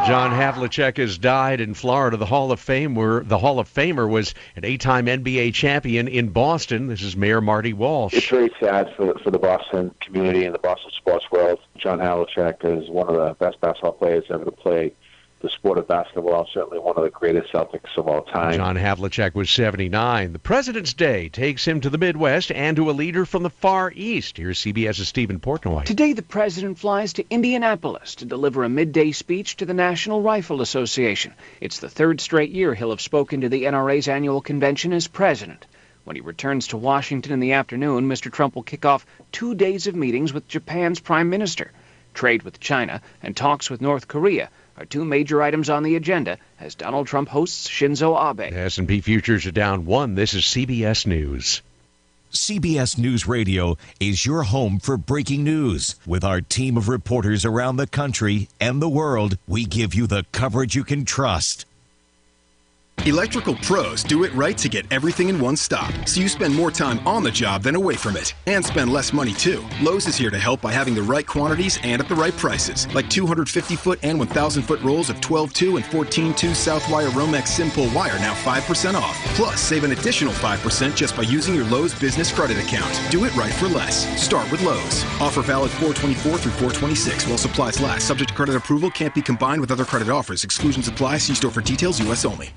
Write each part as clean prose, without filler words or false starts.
John Havlicek has died in Florida. The Hall of Famer was an 8-time NBA champion in Boston. This is Mayor Marty Walsh. It's very sad for the Boston community and the Boston sports world. John Havlicek is one of the best basketball players ever to play the sport of basketball, certainly one of the greatest Celtics of all time. John Havlicek was 79. The President's Day takes him to the Midwest and to a leader from the Far East. Here's CBS's Stephen Portnoy. Today, the President flies to Indianapolis to deliver a midday speech to the National Rifle Association. It's the third straight year he'll have spoken to the NRA's annual convention as president. When he returns to Washington in the afternoon, Mr. Trump will kick off 2 days of meetings with Japan's Prime Minister. Trade with China and talks with North Korea are two major items on the agenda as Donald Trump hosts Shinzo Abe. S&P futures are down 1. This is CBS News. CBS News Radio is your home for breaking news. With our team of reporters around the country and the world, we give you the coverage you can trust. Electrical pros do it right to get everything in one stop, so you spend more time on the job than away from it, and spend less money too. Lowe's is here to help by having the right quantities and at the right prices, like 250-foot and 1,000-foot rolls of 12-2 and 14-2 Southwire Romex Simple wire, now 5% off. Plus, save an additional 5% just by using your Lowe's business credit account. Do it right for less. Start with Lowe's. Offer valid 4/24 through 4/26 while supplies last. Subject to credit approval. Can't be combined with other credit offers. Exclusions apply. See store for details. U.S. only.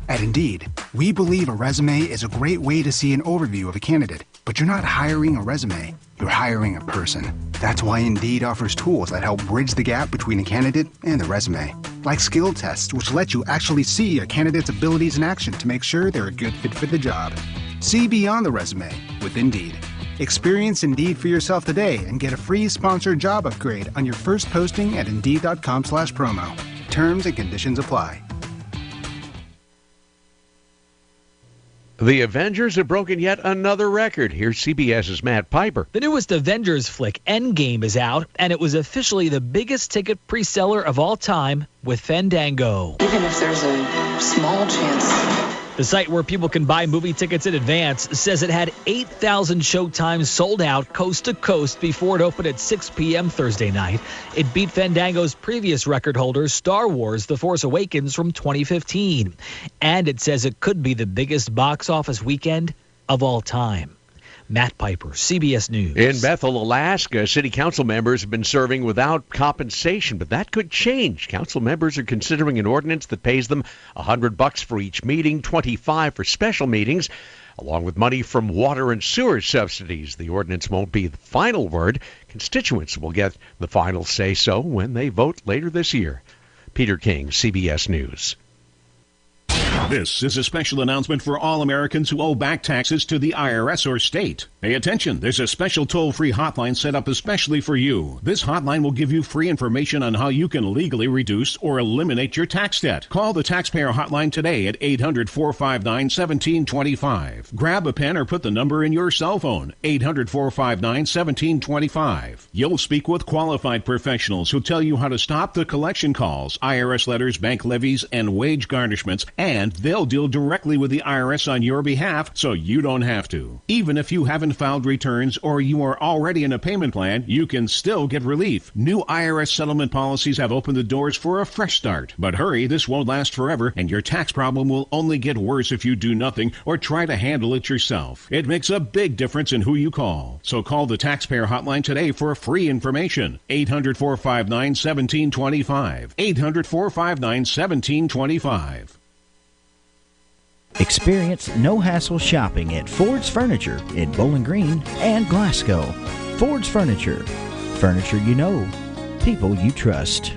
At Indeed, we believe a resume is a great way to see an overview of a candidate, but you're not hiring a resume, you're hiring a person. That's why Indeed offers tools that help bridge the gap between a candidate and the resume, like skill tests, which let you actually see a candidate's abilities in action to make sure they're a good fit for the job. See beyond the resume with Indeed. Experience Indeed for yourself today and get a free sponsored job upgrade on your first posting at Indeed.com/promo. Terms and conditions apply. The Avengers have broken yet another record. Here's CBS's Matt Piper. The newest Avengers flick, Endgame, is out, and it was officially the biggest ticket pre-seller of all time with Fandango. Even if there's a small chance. The site where people can buy movie tickets in advance says it had 8,000 showtimes sold out coast to coast before it opened at 6 p.m. Thursday night. It beat Fandango's previous record holder, Star Wars: The Force Awakens, from 2015. And it says it could be the biggest box office weekend of all time. Matt Piper, CBS News. In Bethel, Alaska, city council members have been serving without compensation, but that could change. Council members are considering an ordinance that pays them $100 for each meeting, $25 for special meetings, along with money from water and sewer subsidies. The ordinance won't be the final word. Constituents will get the final say-so when they vote later this year. Peter King, CBS News. This is a special announcement for all Americans who owe back taxes to the IRS or state. Pay attention, there's a special toll-free hotline set up especially for you. This hotline will give you free information on how you can legally reduce or eliminate your tax debt. Call the taxpayer hotline today at 800-459-1725. Grab a pen or put the number in your cell phone, 800-459-1725. You'll speak with qualified professionals who tell you how to stop the collection calls, IRS letters, bank levies, and wage garnishments, and they'll deal directly with the IRS on your behalf so you don't have to. Even if you haven't filed returns or you are already in a payment plan, you can still get relief. New IRS settlement policies have opened the doors for a fresh start. But hurry, this won't last forever, and your tax problem will only get worse if you do nothing or try to handle it yourself. It makes a big difference in who you call. So call the taxpayer hotline today for free information. 800-459-1725. 800-459-1725. Experience no-hassle shopping at Ford's Furniture in Bowling Green and Glasgow. Ford's Furniture. Furniture you know. People you trust.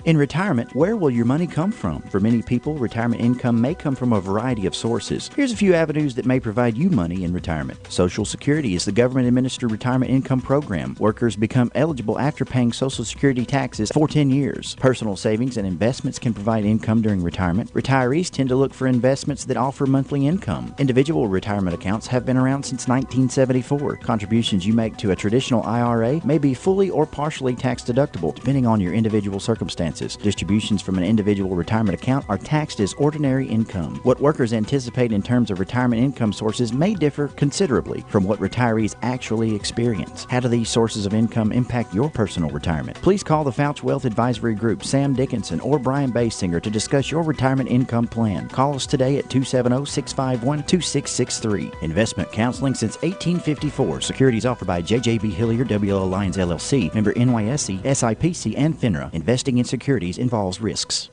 In retirement, where will your money come from? For many people, retirement income may come from a variety of sources. Here's a few avenues that may provide you money in retirement. Social Security is the government-administered retirement income program. Workers become eligible after paying Social Security taxes for 10 years. Personal savings and investments can provide income during retirement. Retirees tend to look for investments that offer monthly income. Individual retirement accounts have been around since 1974. Contributions you make to a traditional IRA may be fully or partially tax deductible, depending on your individual circumstances. expenses. Distributions from an individual retirement account are taxed as ordinary income. What workers anticipate in terms of retirement income sources may differ considerably from what retirees actually experience. How do these sources of income impact your personal retirement? Please call the Fouch Wealth Advisory Group, Sam Dickinson, or Brian Basinger to discuss your retirement income plan. Call us today at 270-651-2663. Investment counseling since 1854. Securities offered by JJB Hillier, WL Alliance LLC, member NYSE, SIPC, and FINRA. Investing in securities involves risks.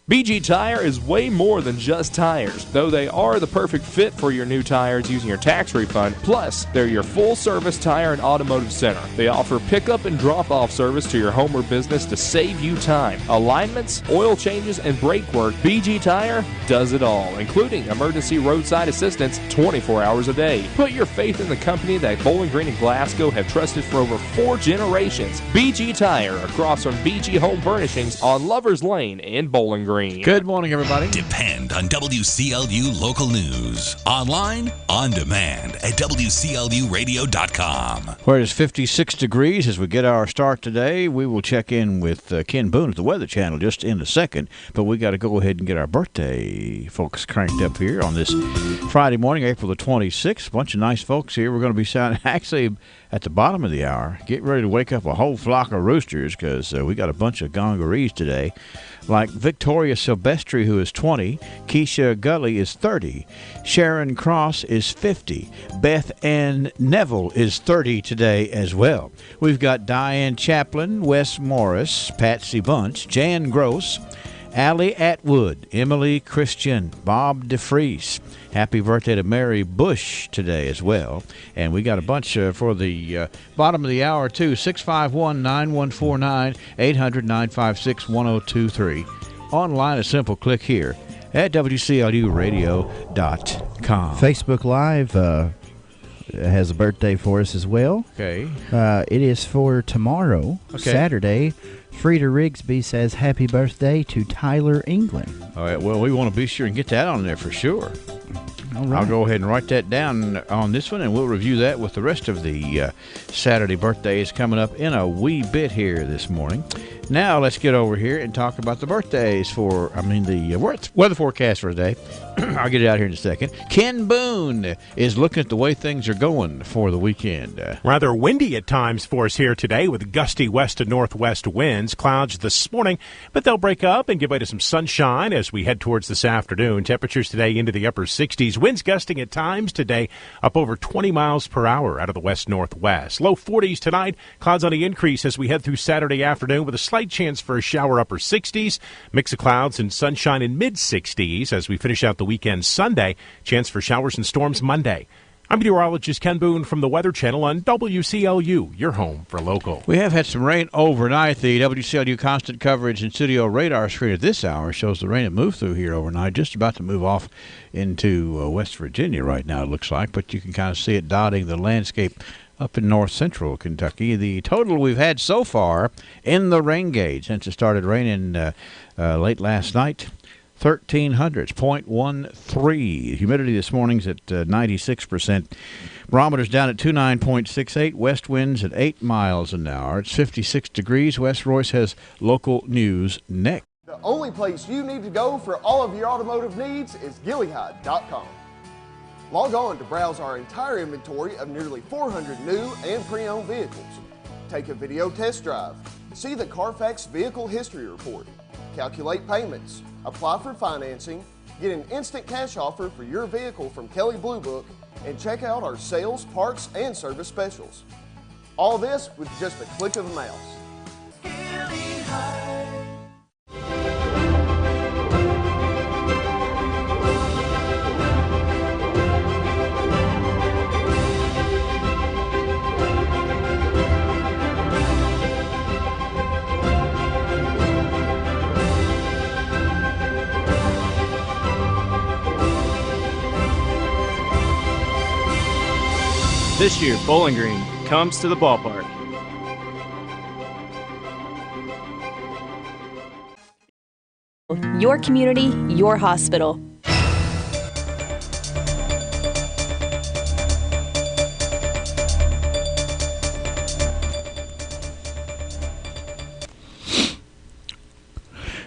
BG Tire is way more than just tires, though they are the perfect fit for your new tires using your tax refund. Plus, they're your full-service tire and automotive center. They offer pickup and drop-off service to your home or business to save you time. Alignments, oil changes, and brake work, BG Tire does it all, including emergency roadside assistance 24 hours a day. Put your faith in the company that Bowling Green and Glasgow have trusted for over 4 generations. BG Tire, across from BG Home Furnishings on Lovers Lane in Bowling Green. Good morning, everybody. Depend on WCLU local news. Online, on demand at WCLUradio.com. Where it is 56 degrees as we get our start today. We will check in with Ken Boone at the Weather Channel just in a second. But we got to go ahead and get our birthday folks cranked up here on this Friday morning, April the 26th. A bunch of nice folks here. We're going to be sounding actually at the bottom of the hour. Get ready to wake up a whole flock of roosters because we got a bunch of gongarees today. Like Victoria Silvestri, who is 20. Keisha Gully is 30. Sharon Cross is 50. Beth Ann Neville is 30 today as well. We've got Diane Chaplin, Wes Morris, Patsy Bunch, Jan Gross, Allie Atwood, Emily Christian, Bob DeFries. Happy birthday to Mary Bush today as well. And we got a bunch for the bottom of the hour, too. 651-9149, 800-956-1023. Online, a simple click here at WCLUradio.com. Facebook Live has a birthday for us as well. Okay. It is for tomorrow, Saturday. Frida Rigsby says happy birthday to Tyler England. All right, well, we want to be sure and get that on there for sure. All right. I'll go ahead and write that down on this one, and we'll review that with the rest of the Saturday birthdays coming up in a wee bit here this morning. Now let's get over here and talk about the birthdays the weather forecast for today. I'll get it out here in a second. Ken Boone is looking at the way things are going for the weekend. Rather windy at times for us here today with gusty west to northwest winds. Clouds this morning, but they'll break up and give way to some sunshine as we head towards this afternoon. Temperatures today into the upper 60s. Winds gusting at times today up over 20 miles per hour out of the west-northwest. Low 40s tonight. Clouds on the increase as we head through Saturday afternoon with a slight chance for a shower upper 60s. Mix of clouds and sunshine in mid-60s as we finish out the weekend Sunday. Chance for showers and storms Monday. I'm meteorologist Ken Boone from the Weather Channel on WCLU, your home for local. We have had some rain overnight. The WCLU constant coverage and studio radar screen at this hour shows the rain that moved through here overnight, just about to move off into West Virginia right now, it looks like. But you can kind of see it dotting the landscape up in north central Kentucky. The total we've had so far in the rain gauge since it started raining late last night, 1,300, 0.13. Humidity this morning's at 96%. Barometer's down at 29.68. West winds at 8 miles an hour. It's 56 degrees. Wes Royce has local news next. The only place you need to go for all of your automotive needs is Gillyhide.com. Log on to browse our entire inventory of nearly 400 new and pre-owned vehicles. Take a video test drive. See the Carfax Vehicle History Report. Calculate payments. Apply for financing. Get an instant cash offer for your vehicle from Kelley Blue Book. And check out our sales, parts, and service specials. All this with just a click of a mouse. This year, Bowling Green comes to the ballpark. Your community, your hospital.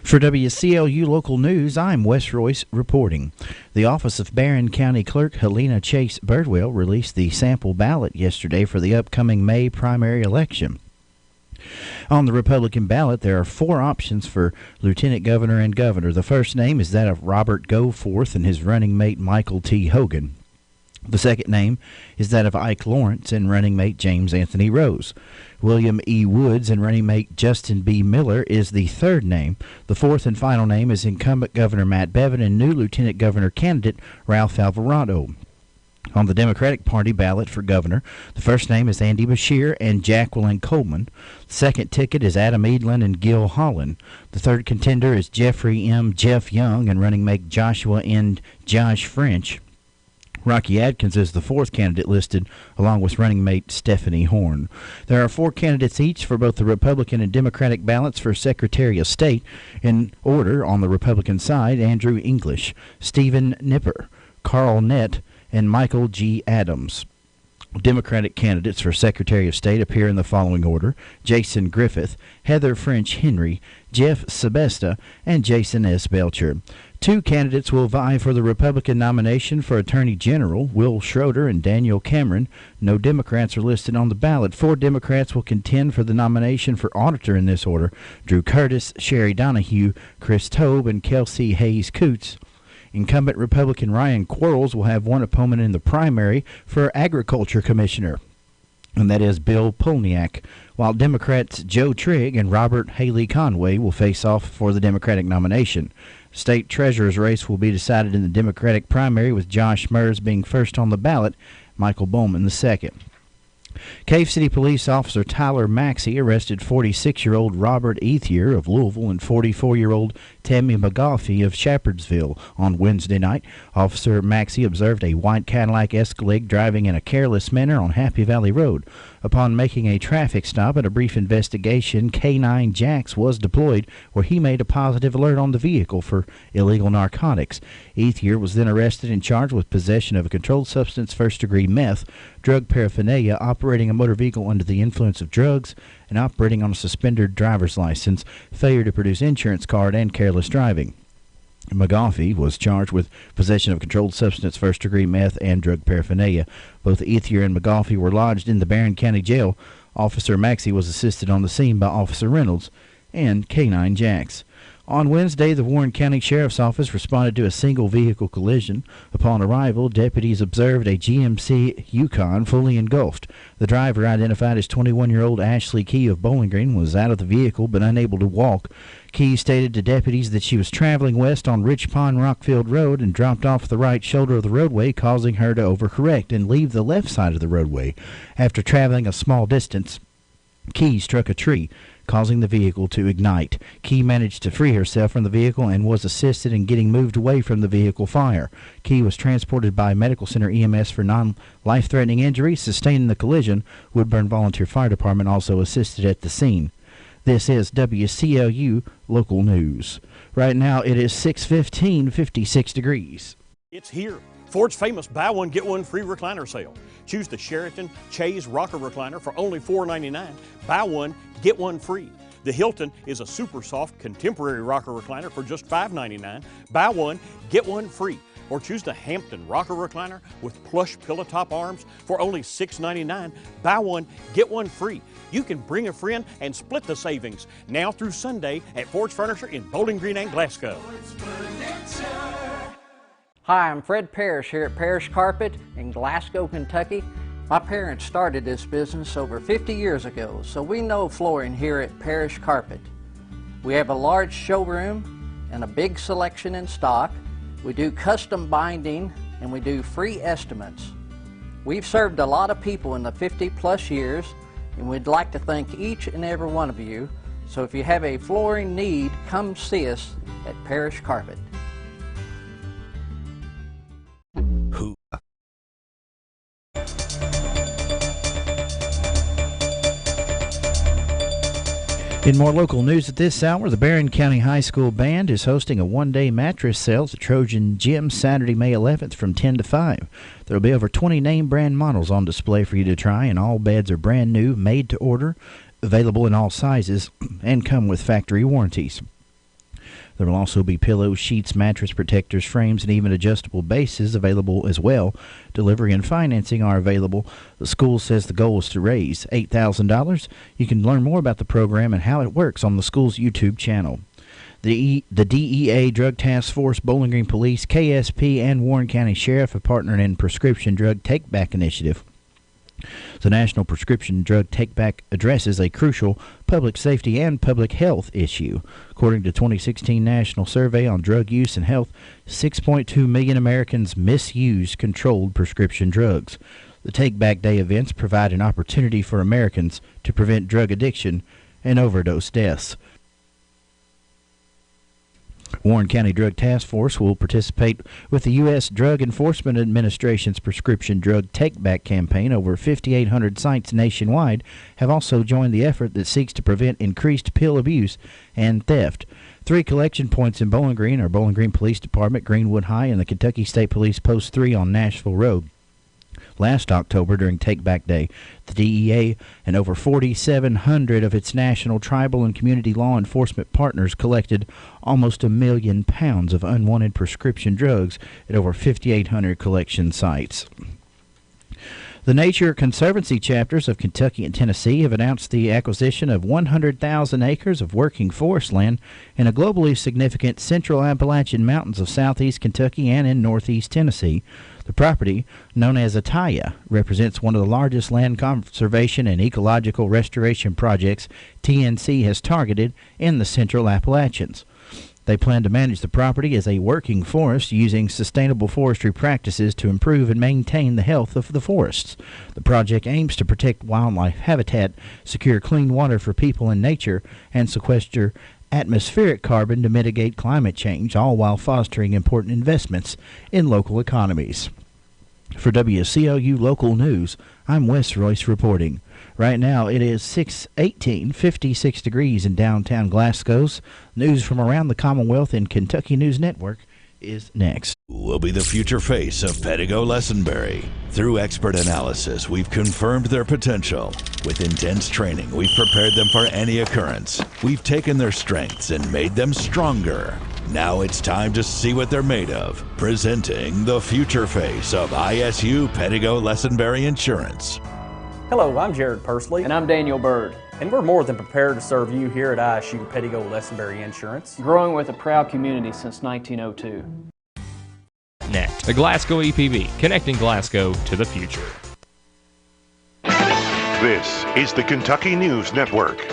For WCLU Local News, I'm Wes Royce reporting. The Office of Barron County Clerk Helena Chase Birdwell released the sample ballot yesterday for the upcoming May primary election. On the Republican ballot, there are 4 options for Lieutenant Governor and Governor. The first name is that of Robert Goforth and his running mate Michael T. Hogan. The second name is that of Ike Lawrence and running mate James Anthony Rose. William E. Woods and running mate Justin B. Miller is the third name. The fourth and final name is incumbent Governor Matt Bevin and new Lieutenant Governor candidate Ralph Alvarado. On the Democratic Party ballot for governor, the first name is Andy Beshear and Jacqueline Coleman. The second ticket is Adam Edlin and Gil Holland. The third contender is Jeffrey M. Jeff Young and running mate Joshua N. Josh French. Rocky Adkins is the fourth candidate listed, along with running mate Stephanie Horn. There are 4 candidates each for both the Republican and Democratic ballots for Secretary of State. In order, on the Republican side, Andrew English, Stephen Nipper, Carl Nett, and Michael G. Adams. Democratic candidates for Secretary of State appear in the following order: Jason Griffith, Heather French Henry, Jeff Sebesta, and Jason S. Belcher. 2 candidates will vie for the Republican nomination for Attorney General, Will Schroeder and Daniel Cameron. No Democrats are listed on the ballot. 4 Democrats will contend for the nomination for Auditor in this order: Drew Curtis, Sherry Donahue, Chris Tobe, and Kelsey Hayes Coots. Incumbent Republican Ryan Quarles will have one opponent in the primary for Agriculture Commissioner, and that is Bill Polniak, while Democrats Joe Trigg and Robert Haley Conway will face off for the Democratic nomination. State Treasurer's race will be decided in the Democratic primary, with Josh Mers being first on the ballot, Michael Bowman the second. Cave City Police Officer Tyler Maxey arrested 46-year-old Robert Ethier of Louisville and 44-year-old Tammy McGoffey of Shepherdsville on Wednesday night. Officer Maxey observed a white Cadillac Escalade driving in a careless manner on Happy Valley Road. Upon making a traffic stop and a brief investigation, K9 Jax was deployed, where he made a positive alert on the vehicle for illegal narcotics. Ethier was then arrested and charged with possession of a controlled substance, first-degree meth, drug paraphernalia, operating a motor vehicle under the influence of drugs, and operating on a suspended driver's license, failure to produce insurance card, and careless driving. McGoffey was charged with possession of controlled substance, first-degree meth, and drug paraphernalia. Both Ethier and McGoffey were lodged in the Barron County Jail. Officer Maxey was assisted on the scene by Officer Reynolds and K9 Jax. On Wednesday, the Warren County Sheriff's Office responded to a single-vehicle collision. Upon arrival, deputies observed a GMC Yukon fully engulfed. The driver, identified as 21-year-old Ashley Key of Bowling Green, was out of the vehicle but unable to walk. Key stated to deputies that she was traveling west on Rich Pond Rockfield Road and dropped off the right shoulder of the roadway, causing her to overcorrect and leave the left side of the roadway. After traveling a small distance, Key struck a tree, causing the vehicle to ignite. Key managed to free herself from the vehicle and was assisted in getting moved away from the vehicle fire. Key was transported by Medical Center EMS for non-life-threatening injuries sustained in the collision. Woodburn Volunteer Fire Department also assisted at the scene. This is WCLU Local News. Right now it is 6:15, 56 degrees. It's here. Ford's famous buy one, get one free recliner sale. Choose the Sheraton Chase Rocker Recliner for only $4.99. Buy one, get one free. The Hilton is a super soft contemporary rocker recliner for just $5.99. Buy one, get one free. Or choose the Hampton Rocker Recliner with plush pillow top arms for only $6.99. Buy one, get one free. You can bring a friend and split the savings now through Sunday at Ford's Furniture in Bowling Green and Glasgow. Hi, I'm Fred Parrish here at Parrish Carpet in Glasgow, Kentucky. My parents started this business over 50 years ago, so we know flooring here at Parrish Carpet. We have a large showroom and a big selection in stock. We do custom binding and we do free estimates. We've served a lot of people in the 50-plus years, and we'd like to thank each and every one of you. So if you have a flooring need, come see us at Parrish Carpet. In more local news at this hour, the Barron County High School Band is hosting a one-day mattress sale at Trojan Gym Saturday, May 11th from 10 to 5. There will be over 20 name brand models on display for you to try, and all beds are brand new, made to order, available in all sizes, and come with factory warranties. There will also be pillows, sheets, mattress protectors, frames, and even adjustable bases available as well. Delivery and financing are available. The school says the goal is to raise $8,000. You can learn more about the program and how it works on the school's YouTube channel. The DEA Drug Task Force, Bowling Green Police, KSP, and Warren County Sheriff have partnered in Prescription Drug Take-Back Initiative. The National Prescription Drug Take-Back addresses a crucial public safety and public health issue. According to 2016 National Survey on Drug Use and Health, 6.2 million Americans misuse controlled prescription drugs. The Take-Back Day events provide an opportunity for Americans to prevent drug addiction and overdose deaths. Warren County Drug Task Force will participate with the U.S. Drug Enforcement Administration's Prescription Drug Take-Back campaign. Over 5,800 sites nationwide have also joined the effort that seeks to prevent increased pill abuse and theft. 3 collection points in Bowling Green are Bowling Green Police Department, Greenwood High, and the Kentucky State Police Post 3 on Nashville Road. Last October, during Take-Back Day, the DEA and over 4,700 of its national, tribal, and community law enforcement partners collected almost 1 million pounds of unwanted prescription drugs at over 5,800 collection sites. The Nature Conservancy chapters of Kentucky and Tennessee have announced the acquisition of 100,000 acres of working forest land in a globally significant central Appalachian mountains of southeast Kentucky and in northeast Tennessee. The property, known as Ataya, represents one of the largest land conservation and ecological restoration projects TNC has targeted in the central Appalachians. They plan to manage the property as a working forest using sustainable forestry practices to improve and maintain the health of the forests. The project aims to protect wildlife habitat, secure clean water for people and nature, and sequester atmospheric carbon to mitigate climate change, all while fostering important investments in local economies. For WCLU Local News, I'm Wes Royce reporting. Right now it is 6:18, 56 degrees in downtown Glasgow. News from around the Commonwealth and Kentucky News Network is next. Will be the future face of Pettigo Lessenberry. Through expert analysis, we've confirmed their potential. With intense training, we've prepared them for any occurrence. We've taken their strengths and made them stronger. Now it's time to see what they're made of. Presenting the future face of ISU Pettigo Lessenberry Insurance. Hello, I'm Jared Pursley. And I'm Daniel Bird. And we're more than prepared to serve you here at ISU Pettigo Lessenberry Insurance. Growing with a proud community since 1902. Next, the Glasgow EPV, connecting Glasgow to the future. This is the Kentucky News Network.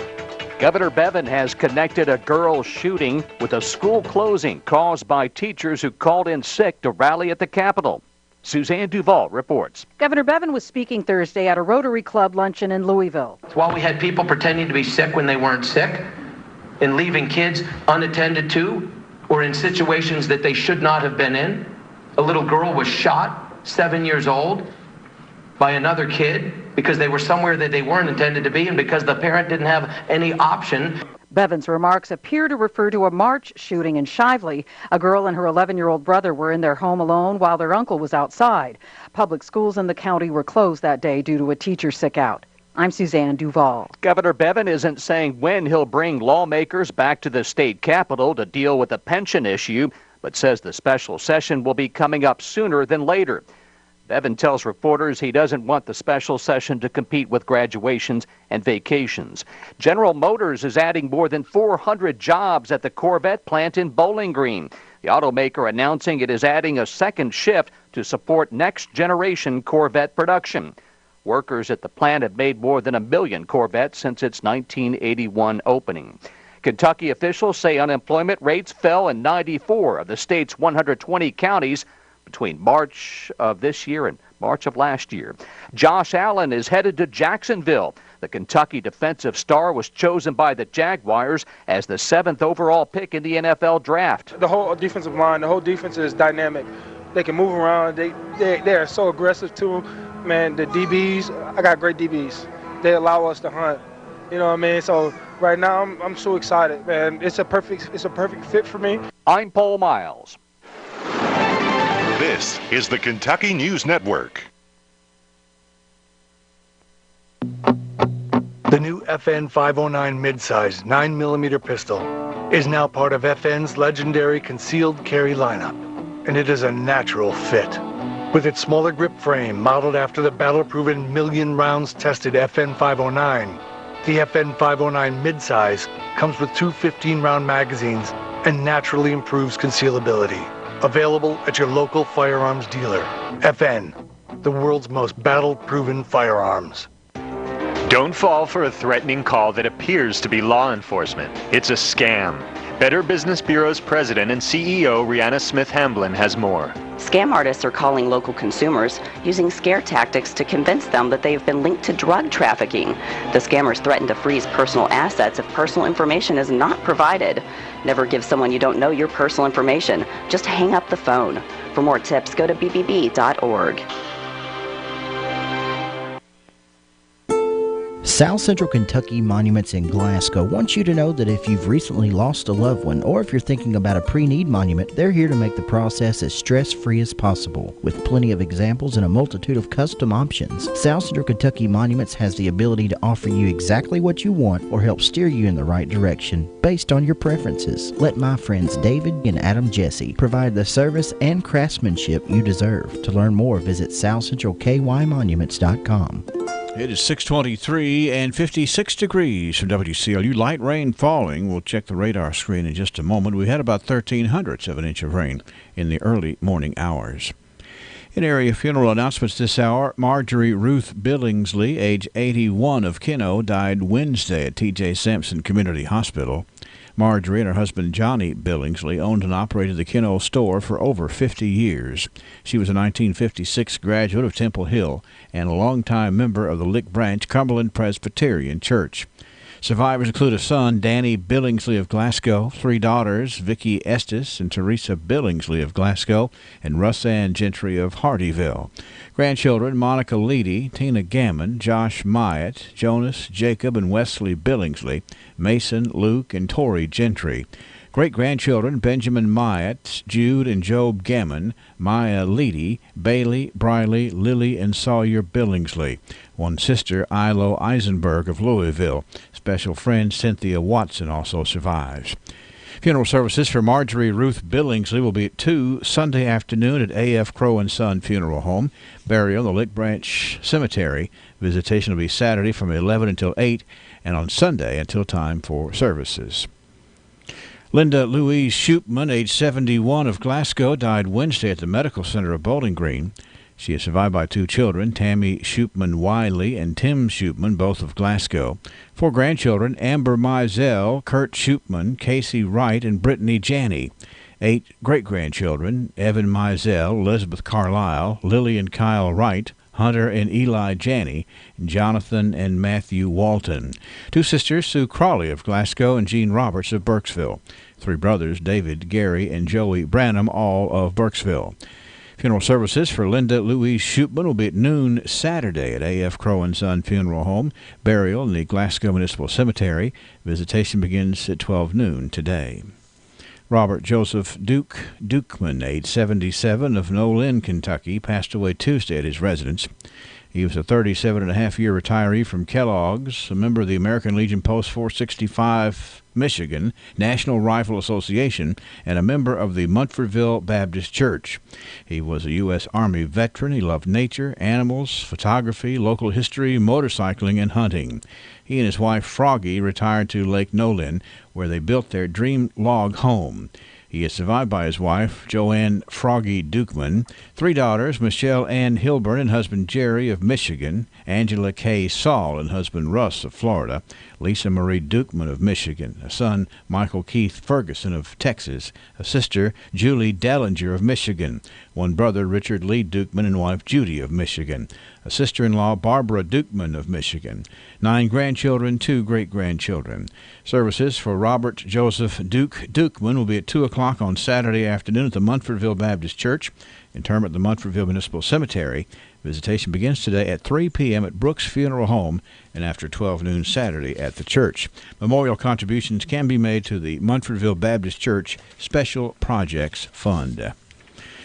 Governor Bevin has connected a girl shooting with a school closing caused by teachers who called in sick to rally at the Capitol. Suzanne Duvall reports. Governor Bevin was speaking Thursday at a Rotary Club luncheon in Louisville. While we had people pretending to be sick when they weren't sick and leaving kids unattended to or in situations that they should not have been in, a little girl was shot, 7 years old, by another kid because they were somewhere that they weren't intended to be and because the parent didn't have any option. Bevin's remarks appear to refer to a March shooting in Shively. A girl and her 11-year-old brother were in their home alone while their uncle was outside. Public schools in the county were closed that day due to a teacher sick out. I'm Suzanne Duvall. Governor Bevin isn't saying when he'll bring lawmakers back to the state capitol to deal with the pension issue, but says the special session will be coming up sooner than later. Bevin tells reporters he doesn't want the special session to compete with graduations and vacations. General Motors is adding more than 400 jobs at the Corvette plant in Bowling Green. The automaker announcing it is adding a second shift to support next-generation Corvette production. Workers at the plant have made more than 1 million Corvettes since its 1981 opening. Kentucky officials say unemployment rates fell in 94 of the state's 120 counties between March of this year and March of last year. Josh Allen is headed to Jacksonville. The Kentucky defensive star was chosen by the Jaguars as the 7th overall pick in the NFL draft. The whole defensive line, the whole defense is dynamic. They can move around. They are so aggressive too. Man, the DBs, I got great DBs. They allow us to hunt. You know what I mean? So right now I'm so excited, man. It's a perfect fit for me. I'm Paul Miles. This is the Kentucky News Network. The new FN 509 midsize 9mm pistol is now part of FN's legendary concealed carry lineup, and it is a natural fit. With its smaller grip frame modeled after the battle-proven million rounds tested FN 509, the FN 509 midsize comes with two 15-round magazines and naturally improves concealability. Available at your local firearms dealer. FN, the world's most battle-proven firearms. Don't fall for a threatening call that appears to be law enforcement. It's a scam. Better Business Bureau's president and CEO, Rihanna Smith Hamblin, has more. Scam artists are calling local consumers using scare tactics to convince them that they have been linked to drug trafficking. The scammers threaten to freeze personal assets if personal information is not provided. Never give someone you don't know your personal information. Just hang up the phone. For more tips, go to bbb.org. South Central Kentucky Monuments in Glasgow wants you to know that if you've recently lost a loved one or if you're thinking about a pre-need monument, they're here to make the process as stress-free as possible. With plenty of examples and a multitude of custom options, South Central Kentucky Monuments has the ability to offer you exactly what you want or help steer you in the right direction based on your preferences. Let my friends David and Adam Jesse provide the service and craftsmanship you deserve. To learn more, visit southcentralkymonuments.com. It is 6:23 and 56 degrees from WCLU. Light rain falling. We'll check the radar screen in just a moment. We had about 0.13 of an inch of rain in the early morning hours. In area funeral announcements this hour, Marjorie Ruth Billingsley, age 81 of Kino, died Wednesday at T.J. Sampson Community Hospital. Marjorie and her husband Johnny Billingsley owned and operated the Kino store for over 50 years. She was a 1956 graduate of Temple Hill and a longtime member of the Lick Branch Cumberland Presbyterian Church. Survivors include a son, Danny Billingsley of Glasgow, three daughters, Vicky Estes and Teresa Billingsley of Glasgow, and Russanne Gentry of Hardyville. Grandchildren, Monica Leedy, Tina Gammon, Josh Myatt, Jonas, Jacob, and Wesley Billingsley, Mason, Luke, and Tori Gentry. Great-grandchildren, Benjamin Myatt, Jude and Job Gammon, Maya Leedy, Bailey, Briley, Lily, and Sawyer Billingsley. One sister, Ilo Eisenberg of Louisville. Special friend Cynthia Watson also survives. Funeral services for Marjorie Ruth Billingsley will be at 2 Sunday afternoon at A.F. Crow & Son Funeral Home. Burial in the Lick Branch Cemetery. Visitation will be Saturday from 11 until 8 and on Sunday until time for services. Linda Louise Shupman, age 71 of Glasgow, died Wednesday at the Medical Center of Bowling Green. She is survived by two children, Tammy Shupman Wiley and Tim Shupman, both of Glasgow. Four grandchildren, Amber Mizell, Kurt Shupman, Casey Wright, and Brittany Janney. 8 great-grandchildren, Evan Mizell, Elizabeth Carlisle, Lily and Kyle Wright, Hunter and Eli Janney, Jonathan and Matthew Walton. 2 sisters, Sue Crawley of Glasgow and Jean Roberts of Burkesville. 3 brothers, David, Gary, and Joey Branham, all of Burkesville. Funeral services for Linda Louise Shupman will be at noon Saturday at A.F. Crow & Son Funeral Home. Burial in the Glasgow Municipal Cemetery. Visitation begins at 12 noon today. Robert Joseph Dukeman, age 77, of Nolin, Kentucky, passed away Tuesday at his residence. He was a 37-and-a-half-year retiree from Kellogg's, a member of the American Legion Post 465, Michigan, National Rifle Association, and a member of the Munfordville Baptist Church. He was a U.S. Army veteran. He loved nature, animals, photography, local history, motorcycling, and hunting. He and his wife, Froggy, retired to Lake Nolin, where they built their dream log home. He is survived by his wife, Joanne Froggy Dukeman, 3 daughters, Michelle Ann Hilburn and husband Jerry of Michigan, Angela K. Saul and husband Russ of Florida, Lisa Marie Dukeman of Michigan, a son, Michael Keith Ferguson of Texas, a sister, Julie Dellinger of Michigan, 1 brother, Richard Lee Dukeman, and wife, Judy of Michigan, a sister-in-law, Barbara Dukeman of Michigan, 9 grandchildren, 2 great-grandchildren. Services for Robert Joseph Dukeman will be at 2 o'clock on Saturday afternoon at the Munfordville Baptist Church. Interment at the Munfordville Municipal Cemetery. Visitation begins today at 3 p.m. at Brooks Funeral Home and after 12 noon Saturday at the church. Memorial contributions can be made to the Munfordville Baptist Church Special Projects Fund.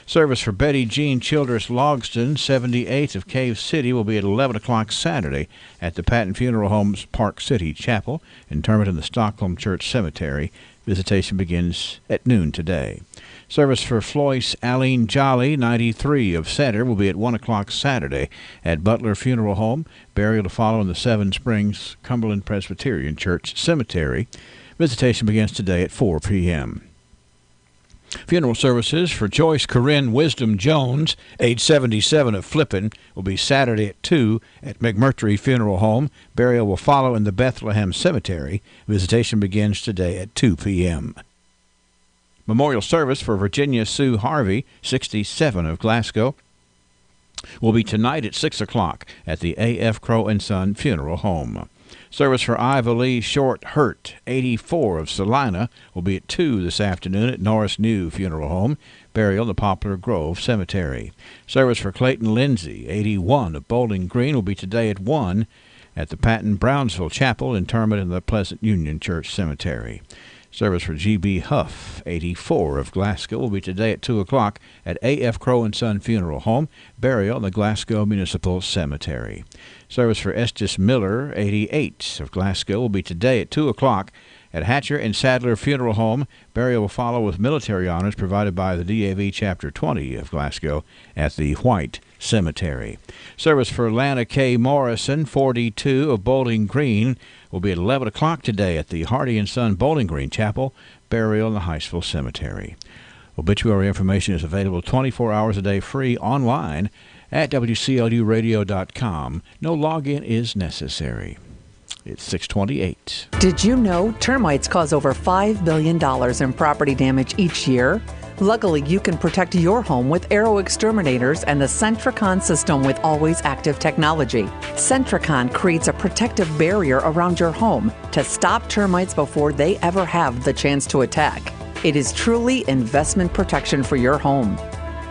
Service for Betty Jean Childress Logston, 78th of Cave City, will be at 11 o'clock Saturday at the Patton Funeral Home's Park City Chapel, interment in the Stockholm Church Cemetery. Visitation begins at noon today. Service for Floyce Aline Jolly, 93 of Center, will be at 1 o'clock Saturday at Butler Funeral Home. Burial to follow in the Seven Springs Cumberland Presbyterian Church Cemetery. Visitation begins today at 4 p.m. Funeral services for Joyce Corinne Wisdom Jones, age 77 of Flippin, will be Saturday at 2 at McMurtry Funeral Home. Burial will follow in the Bethlehem Cemetery. Visitation begins today at 2 p.m. Memorial service for Virginia Sue Harvey, 67 of Glasgow, will be tonight at 6 o'clock at the A.F. Crow & Son Funeral Home. Service for Iva Lee Short Hurt, 84 of Salina, will be at 2 this afternoon at Norris New Funeral Home. Burial in the Poplar Grove Cemetery. Service for Clayton Lindsay, 81 of Bowling Green, will be today at 1 at the Patton Brownsville Chapel. Interment in the Pleasant Union Church Cemetery. Service for G.B. Huff, 84 of Glasgow, will be today at 2 o'clock at A.F. Crow & Son Funeral Home. Burial in the Glasgow Municipal Cemetery. Service for Estes Miller, 88 of Glasgow, will be today at 2 o'clock at Hatcher and Sadler Funeral Home. Burial will follow with military honors provided by the DAV Chapter 20 of Glasgow at the White Cemetery. Service for Lana K. Morrison, 42 of Bowling Green, will be at 11 o'clock today at the Hardy & Son Bowling Green Chapel. Burial in the Heistville Cemetery. Obituary information is available 24 hours a day free online at WCLUradio.com. No login is necessary. It's 6:28. Did you know termites cause over $5 billion in property damage each year? Luckily, you can protect your home with Arrow Exterminators and the Centricon system with always active technology. Centricon creates a protective barrier around your home to stop termites before they ever have the chance to attack. It is truly investment protection for your home.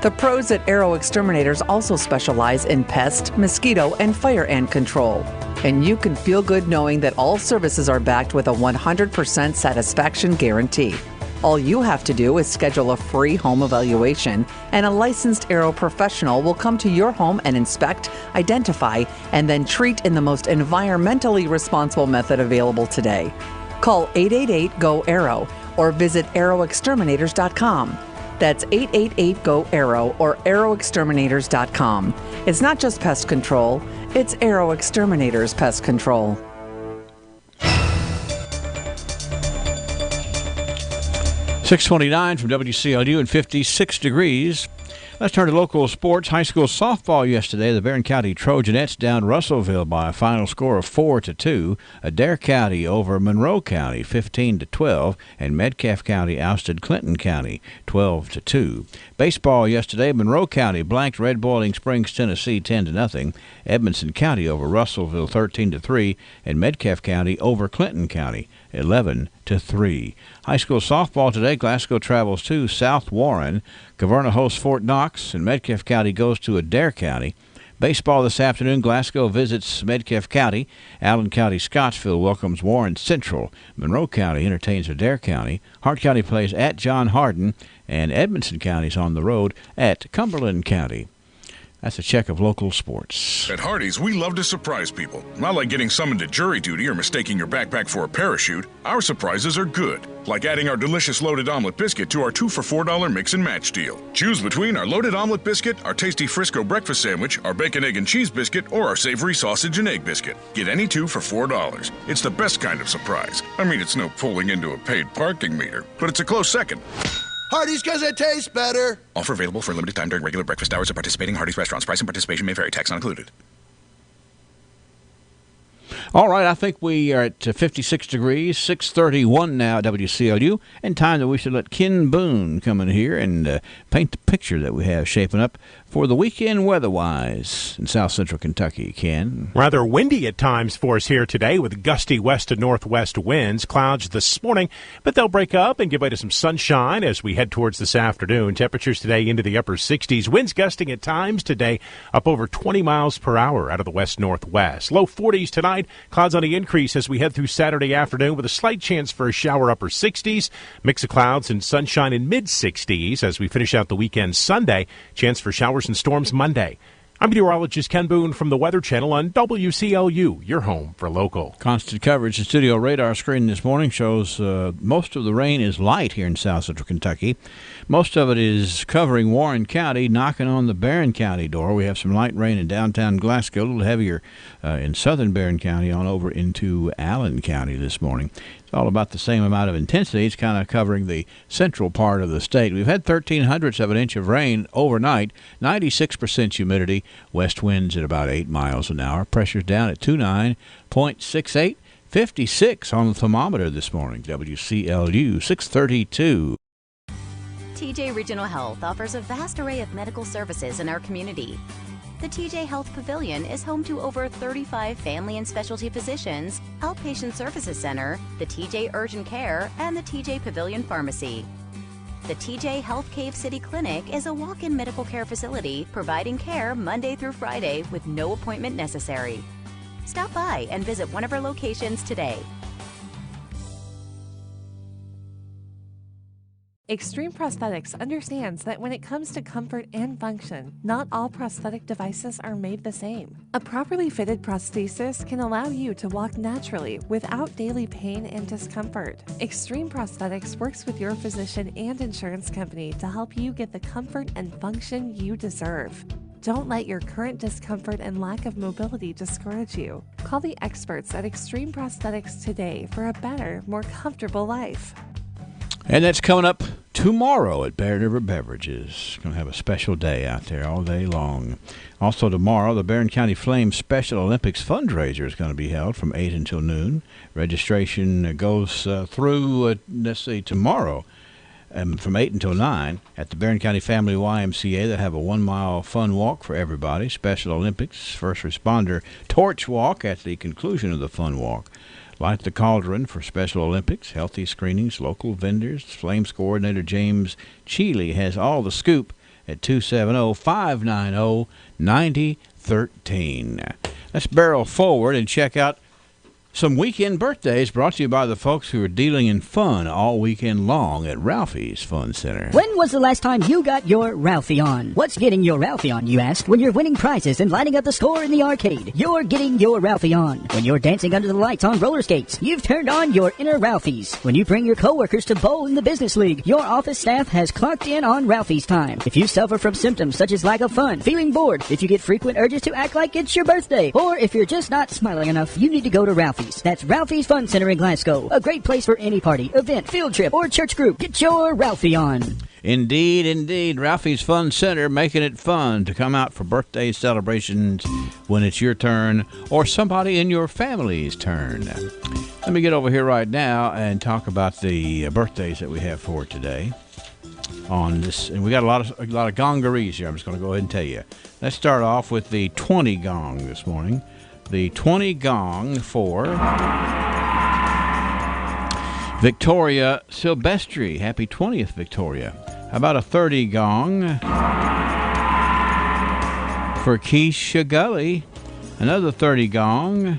The pros at Arrow Exterminators also specialize in pest, mosquito, and fire ant control. And you can feel good knowing that all services are backed with a 100% satisfaction guarantee. All you have to do is schedule a free home evaluation, and a licensed Arrow professional will come to your home and inspect, identify, and then treat in the most environmentally responsible method available today. Call 888-GO-ARROW or visit arrowexterminators.com. That's 888-GO-ARROW or arrowexterminators.com. It's not just pest control, it's Arrow Exterminators Pest Control. 6:29 from WCLU and 56 degrees. Let's turn to local sports. High school softball yesterday. The Barron County Trojanettes downed Russellville by a final score of 4-2. Adair County over Monroe County 15-12, and Metcalfe County ousted Clinton County 12-2. Baseball yesterday. Monroe County blanked Red Boiling Springs, Tennessee 10-0. Edmondson County over Russellville 13-3, and Metcalfe County over Clinton County 11-3. High school softball today. Glasgow travels to South Warren. Caverna hosts Fort Knox, and Metcalfe County goes to Adair County. Baseball this afternoon. Glasgow visits Metcalfe County. Allen County Scottsville welcomes Warren Central. Monroe County entertains Adair County. Hart County plays at John Hardin, and Edmondson County is on the road at Cumberland County. That's a check of local sports. At Hardee's, we love to surprise people. Not like getting summoned to jury duty or mistaking your backpack for a parachute. Our surprises are good, like adding our delicious loaded omelet biscuit to our 2 for $4 mix and match deal. Choose between our loaded omelet biscuit, our tasty Frisco breakfast sandwich, our bacon, egg, and cheese biscuit, or our savory sausage and egg biscuit. Get any 2 for $4. It's the best kind of surprise. I mean, it's no pulling into a paid parking meter, but it's a close second. Hardee's, because it tastes better. Offer available for a limited time during regular breakfast hours at participating Hardee's restaurants. Price and participation may vary. Tax not included. All right, I think we are at 56 degrees, 6:31 now at WCLU, and time that we should let Ken Boone come in here and paint the picture that we have shaping up for the weekend weather-wise in South Central Kentucky. Ken? Rather windy at times for us here today with gusty west to northwest winds. Clouds this morning, but they'll break up and give way to some sunshine as we head towards this afternoon. Temperatures today into the upper 60s. Winds gusting at times today up over 20 miles per hour out of the west-northwest. Low 40s tonight, Clouds on the increase as we head through Saturday afternoon with a slight chance for a shower, upper 60s. Mix of clouds and sunshine in mid-60s as we finish out the weekend Sunday. Chance for showers and storms Monday. I'm meteorologist Ken Boone from the Weather Channel on WCLU, your home for local. Constant coverage. The studio radar screen this morning shows most of the rain is light here in south central Kentucky. Most of it is covering Warren County, knocking on the Barron County door. We have some light rain in downtown Glasgow, a little heavier in southern Barron County on over into Allen County this morning. It's all about the same amount of intensity. It's kind of covering the central part of the state. We've had 0.13 of an inch of rain overnight, 96% humidity, west winds at about 8 miles an hour. Pressure's down at 29.68, 56 on the thermometer this morning. WCLU 632. TJ Regional Health offers a vast array of medical services in our community. The TJ Health Pavilion is home to over 35 family and specialty physicians, outpatient services center, the TJ Urgent Care, and the TJ Pavilion Pharmacy. The TJ Health Cave City Clinic is a walk-in medical care facility providing care Monday through Friday with no appointment necessary. Stop by and visit one of our locations today. Extreme Prosthetics understands that when it comes to comfort and function, not all prosthetic devices are made the same. A properly fitted prosthesis can allow you to walk naturally without daily pain and discomfort. Extreme Prosthetics works with your physician and insurance company to help you get the comfort and function you deserve. Don't let your current discomfort and lack of mobility discourage you. Call the experts at Extreme Prosthetics today for a better, more comfortable life. And that's coming up tomorrow at Bear River Beverages. Going to have a special day out there all day long. Also tomorrow, the Barron County Flames Special Olympics fundraiser is going to be held from 8 until noon. Registration goes through, tomorrow from 8 until 9 at the Barron County Family YMCA. They have a 1-mile fun walk for everybody. Special Olympics First Responder Torch Walk at the conclusion of the fun walk. Light the Cauldron for Special Olympics, healthy screenings, local vendors. Flames coordinator James Cheeley has all the scoop at 270-590-9013. Let's barrel forward and check out some weekend birthdays brought to you by the folks who are dealing in fun all weekend long at Ralphie's Fun Center. When was the last time you got your Ralphie on? What's getting your Ralphie on, you ask? When you're winning prizes and lighting up the score in the arcade, you're getting your Ralphie on. When you're dancing under the lights on roller skates, you've turned on your inner Ralphies. When you bring your coworkers to bowl in the business league, your office staff has clocked in on Ralphie's time. If you suffer from symptoms such as lack of fun, feeling bored, if you get frequent urges to act like it's your birthday, or if you're just not smiling enough, you need to go to Ralphie's. That's Ralphie's Fun Center in Glasgow. A great place for any party, event, field trip, or church group. Get your Ralphie on. Indeed, indeed. Ralphie's Fun Center making it fun to come out for birthday celebrations when it's your turn or somebody in your family's turn. Let me get over here right now and talk about the birthdays that we have for today. On this, and we got a lot of gongarees here. I'm just going to go ahead and tell you. Let's start off with the 20 gong this morning. The 20 gong for Victoria Silvestri. Happy 20th, Victoria. How about a 30 gong for Keisha Gully? Another 30 gong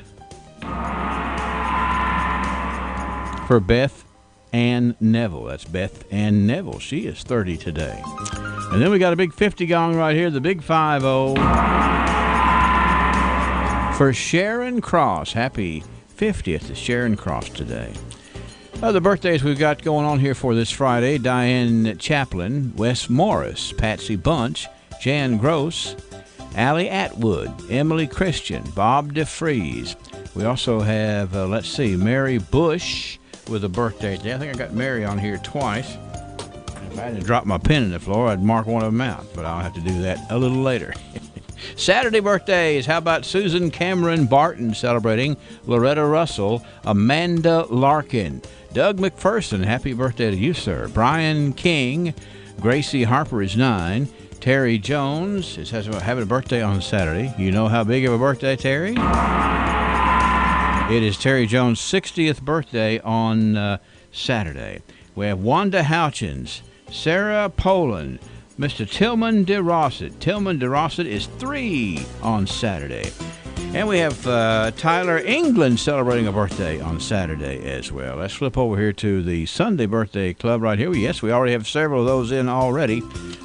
for Beth Ann Neville. That's Beth Ann Neville. She is 30 today. And then we got a big 50 gong right here, the big 50. For Sharon Cross. Happy 50th to Sharon Cross today. Other birthdays we've got going on here for this Friday: Diane Chaplin, Wes Morris, Patsy Bunch, Jan Gross, Allie Atwood, Emily Christian, Bob DeFries. We also have, Mary Bush with a birthday today. I think I got Mary on here twice. If I hadn't dropped my pen in the floor, I'd mark one of them out, but I'll have to do that a little later. Saturday birthdays. How about Susan Cameron Barton celebrating, Loretta Russell, Amanda Larkin, Doug McPherson. Happy birthday to you, sir. Brian King, Gracie Harper is 9. Terry Jones is having a birthday on Saturday. You know how big of a birthday, Terry? It is Terry Jones' 60th birthday on Saturday. We have Wanda Houchins, Sarah Poland, Mr. Tillman DeRosset. Tillman DeRosset is 3 on Saturday. And we have Tyler England celebrating a birthday on Saturday as well. Let's flip over here to the Sunday birthday club right here. Yes, we already have several of those in already,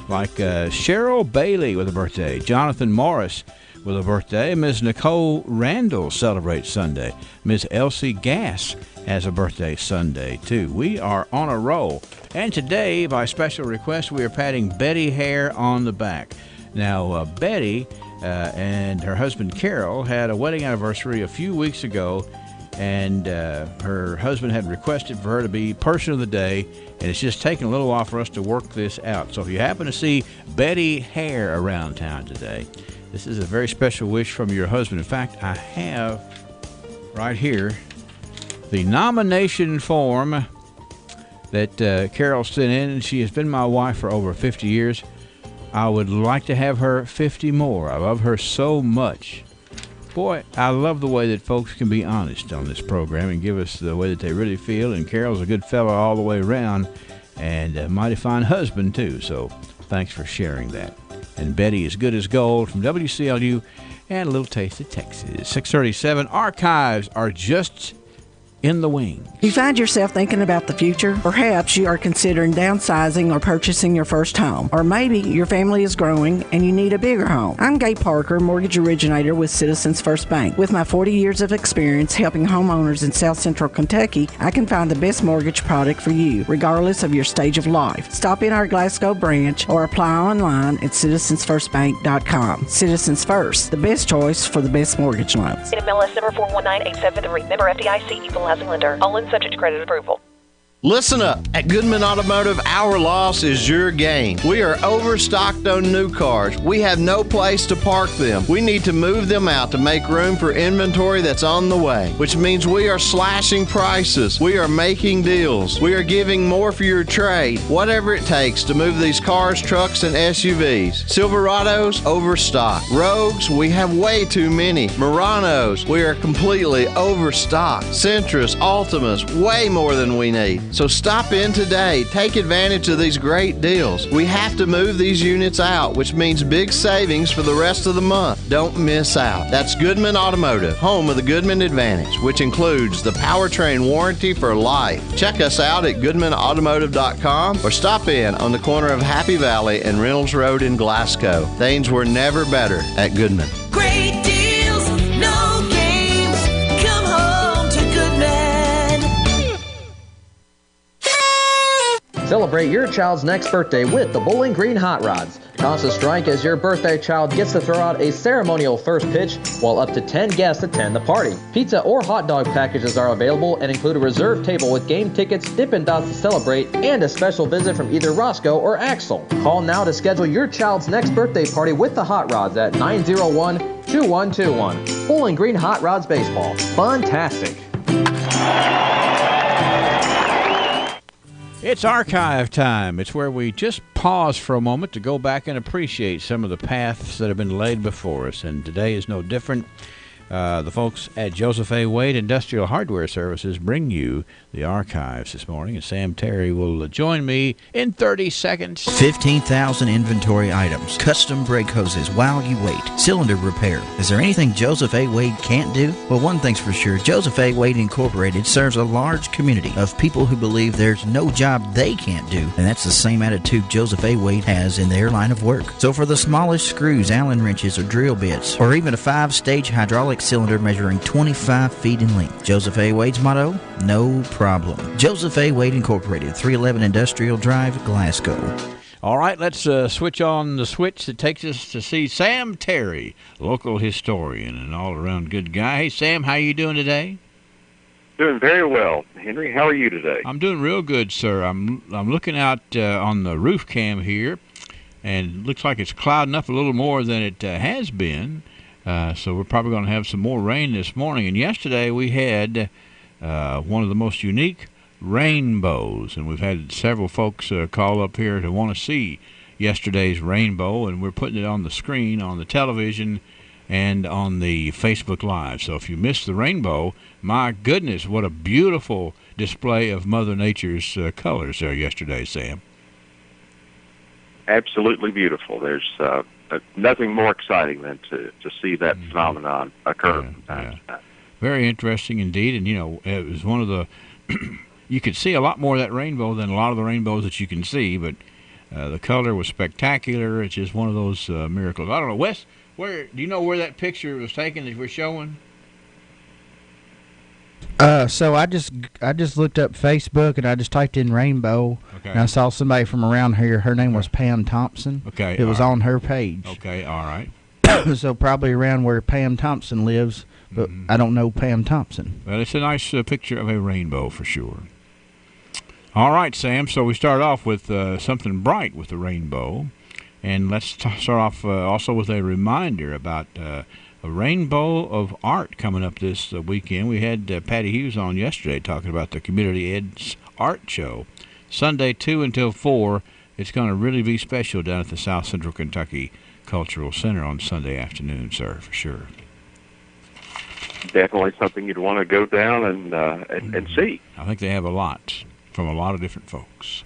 like Cheryl Bailey with a birthday, Jonathan Morris with a birthday, Ms. Nicole Randall celebrates Sunday, Ms. Elsie Gass has a birthday Sunday, too. We are on a roll. And today, by special request, we are patting Betty Hare on the back. Now, Betty and her husband Carol had a wedding anniversary a few weeks ago, and her husband had requested for her to be Person of the Day, and it's just taken a little while for us to work this out. So if you happen to see Betty Hare around town today, this is a very special wish from your husband. In fact, I have right here the nomination form that Carol sent in, and she has been my wife for over 50 years. I would like to have her 50 more. I love her so much. Boy, I love the way that folks can be honest on this program and give us the way that they really feel. And Carol's a good fellow all the way around, and a mighty fine husband, too. So thanks for sharing that. And Betty is good as gold from WCLU and a little taste of Texas. 637 archives are just in the wing. Do you find yourself thinking about the future? Perhaps you are considering downsizing or purchasing your first home. Or maybe your family is growing and you need a bigger home. I'm Gay Parker, mortgage originator with Citizens First Bank. With my 40 years of experience helping homeowners in South Central Kentucky, I can find the best mortgage product for you, regardless of your stage of life. Stop in our Glasgow branch or apply online at citizensfirstbank.com. Citizens First, the best choice for the best mortgage loans. MLS number 419873. Member FDIC, equal housing lender. All in subject to credit approval. Listen up. At Goodman Automotive, our loss is your gain. We are overstocked on new cars. We have no place to park them. We need to move them out to make room for inventory that's on the way, which means we are slashing prices. We are making deals. We are giving more for your trade, whatever it takes to move these cars, trucks, and SUVs. Silverados, overstocked. Rogues, we have way too many. Muranos, we are completely overstocked. Sentras, Altimas, way more than we need. So stop in today. Take advantage of these great deals. We have to move these units out, which means big savings for the rest of the month. Don't miss out. That's Goodman Automotive, home of the Goodman Advantage, which includes the powertrain warranty for life. Check us out at GoodmanAutomotive.com or stop in on the corner of Happy Valley and Reynolds Road in Glasgow. Things were never better at Goodman. Great deals, no games. Come home to Goodman. Celebrate your child's next birthday with the Bowling Green Hot Rods. Toss a strike as your birthday child gets to throw out a ceremonial first pitch, while up to 10 guests attend the party. Pizza or hot dog packages are available and include a reserved table with game tickets, Dippin' Dots to celebrate, and a special visit from either Roscoe or Axel. Call now to schedule your child's next birthday party with the Hot Rods at 901-2121. Bowling Green Hot Rods Baseball. Fun-tastic. It's archive time. It's where we just pause for a moment to go back and appreciate some of the paths that have been laid before us. And today is no different. The folks at Joseph A. Wade Industrial Hardware Services bring you the archives this morning, and Sam Terry will join me in 30 seconds. 15,000 inventory items, custom brake hoses while you wait, cylinder repair. Is there anything Joseph A. Wade can't do? Well, one thing's for sure, Joseph A. Wade Incorporated serves a large community of people who believe there's no job they can't do, and that's the same attitude Joseph A. Wade has in their line of work. So for the smallest screws, Allen wrenches, or drill bits, or even a 5-stage hydraulic cylinder measuring 25 feet in length, Joseph A. Wade's motto, no problem. Joseph A. Wade Incorporated, 311 Industrial Drive, Glasgow. All right, let's switch on the switch that takes us to see Sam Terry, local historian and all-around good guy. Hey, Sam, how you doing today? Doing very well. Henry, how are you today? I'm doing real good, sir. I'm looking out on the roof cam here, and it looks like it's clouding up a little more than it has been. So we're probably going to have some more rain this morning. And yesterday we had one of the most unique rainbows, and we've had several folks call up here to want to see yesterday's rainbow, and we're putting it on the screen, on the television, and on the Facebook Live. So if you missed the rainbow, my goodness, what a beautiful display of Mother Nature's colors there yesterday, Sam. Absolutely beautiful. There's nothing more exciting than to see that phenomenon occur from time to time. Very interesting indeed. And, it was one of the you could see a lot more of that rainbow than a lot of the rainbows that you can see, but the color was spectacular. It's just one of those miracles. I don't know, Wes, do you know where that picture was taken that we're showing? So I just looked up Facebook and I just typed in rainbow, and I saw somebody from around here. Her name was Pam Thompson. Okay, it was on her page. Okay, all right. So probably around where Pam Thompson lives, but I don't know Pam Thompson. Well, it's a nice picture of a rainbow for sure. All right, Sam. So we start off with something bright with the rainbow, and let's start off also with a reminder about a rainbow of art coming up this weekend. We had Patty Hughes on yesterday talking about the Community Ed's art show. Sunday 2 until 4. It's going to really be special down at the South Central Kentucky Cultural Center on Sunday afternoon, sir, for sure. Definitely something you'd want to go down and see. I think they have a lot from a lot of different folks.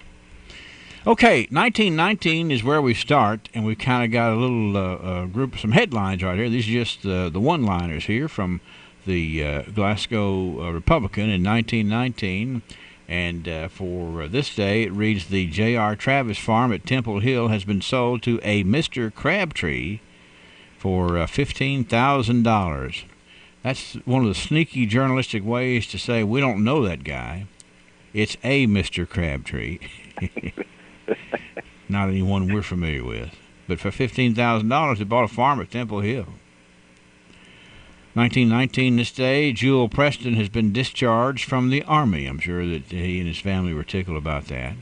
Okay, 1919 is where we start, and we've kind of got a little group, some headlines right here. These are just the one-liners here from the Glasgow Republican in 1919. And for this day, it reads, the J.R. Travis Farm at Temple Hill has been sold to a Mr. Crabtree for $15,000. That's one of the sneaky journalistic ways to say we don't know that guy. It's a Mr. Crabtree. Not anyone we're familiar with. But for $15,000, they bought a farm at Temple Hill. 1919 this day, Jewel Preston has been discharged from the Army. I'm sure that he and his family were tickled about that.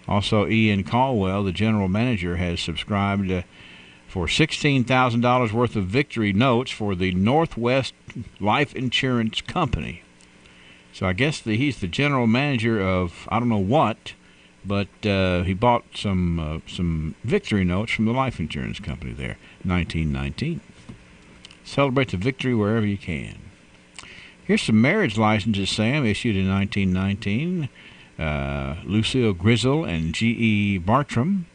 Also, Ian Caldwell, the general manager, has subscribed for $16,000 worth of victory notes for the Northwest Life Insurance Company. So I guess he's the general manager of I don't know what, but he bought some victory notes from the life insurance company there, 1919. Celebrate the victory wherever you can. Here's some marriage licenses, Sam, issued in 1919. Lucille Grizzle and G.E. Bartram.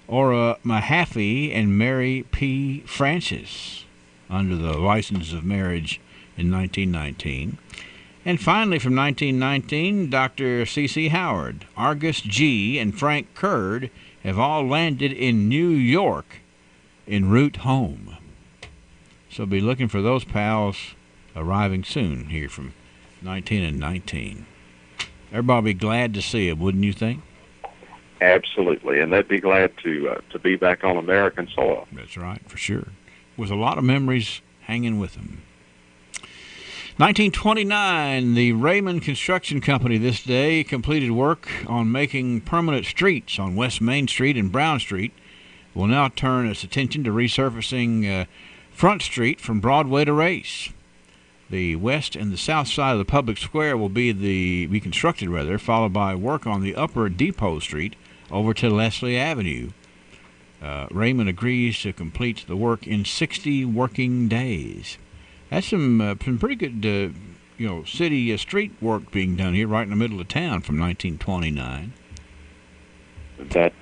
Ora Mahaffey and Mary P. Francis under the license of marriage in 1919. And finally, from 1919, Dr. C.C. Howard, Argus G., and Frank Curd have all landed in New York en route home. So be looking for those pals arriving soon here from 19 and 19. Everybody be glad to see them, wouldn't you think? Absolutely, and they'd be glad to be back on American soil. That's right, for sure. With a lot of memories hanging with them. 1929, the Raymond Construction Company this day completed work on making permanent streets on West Main Street and Brown Street. Will now turn its attention to resurfacing Front Street from Broadway to Race. The west and the south side of the public square will be constructed, followed by work on the upper Depot Street over to Leslie Avenue. Raymond agrees to complete the work in 60 working days. That's some pretty good, city street work being done here, right in the middle of town, from 1929. That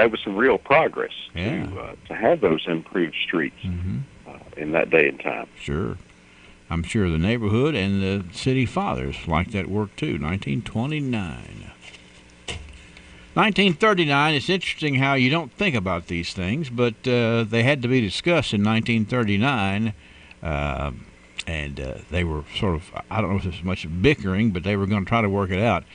was some real progress to have those improved streets in that day and time. Sure. I'm sure the neighborhood and the city fathers liked that work too. 1929. 1939, it's interesting how you don't think about these things, but they had to be discussed in 1939, and they were sort of, I don't know if there's much bickering, but they were going to try to work it out.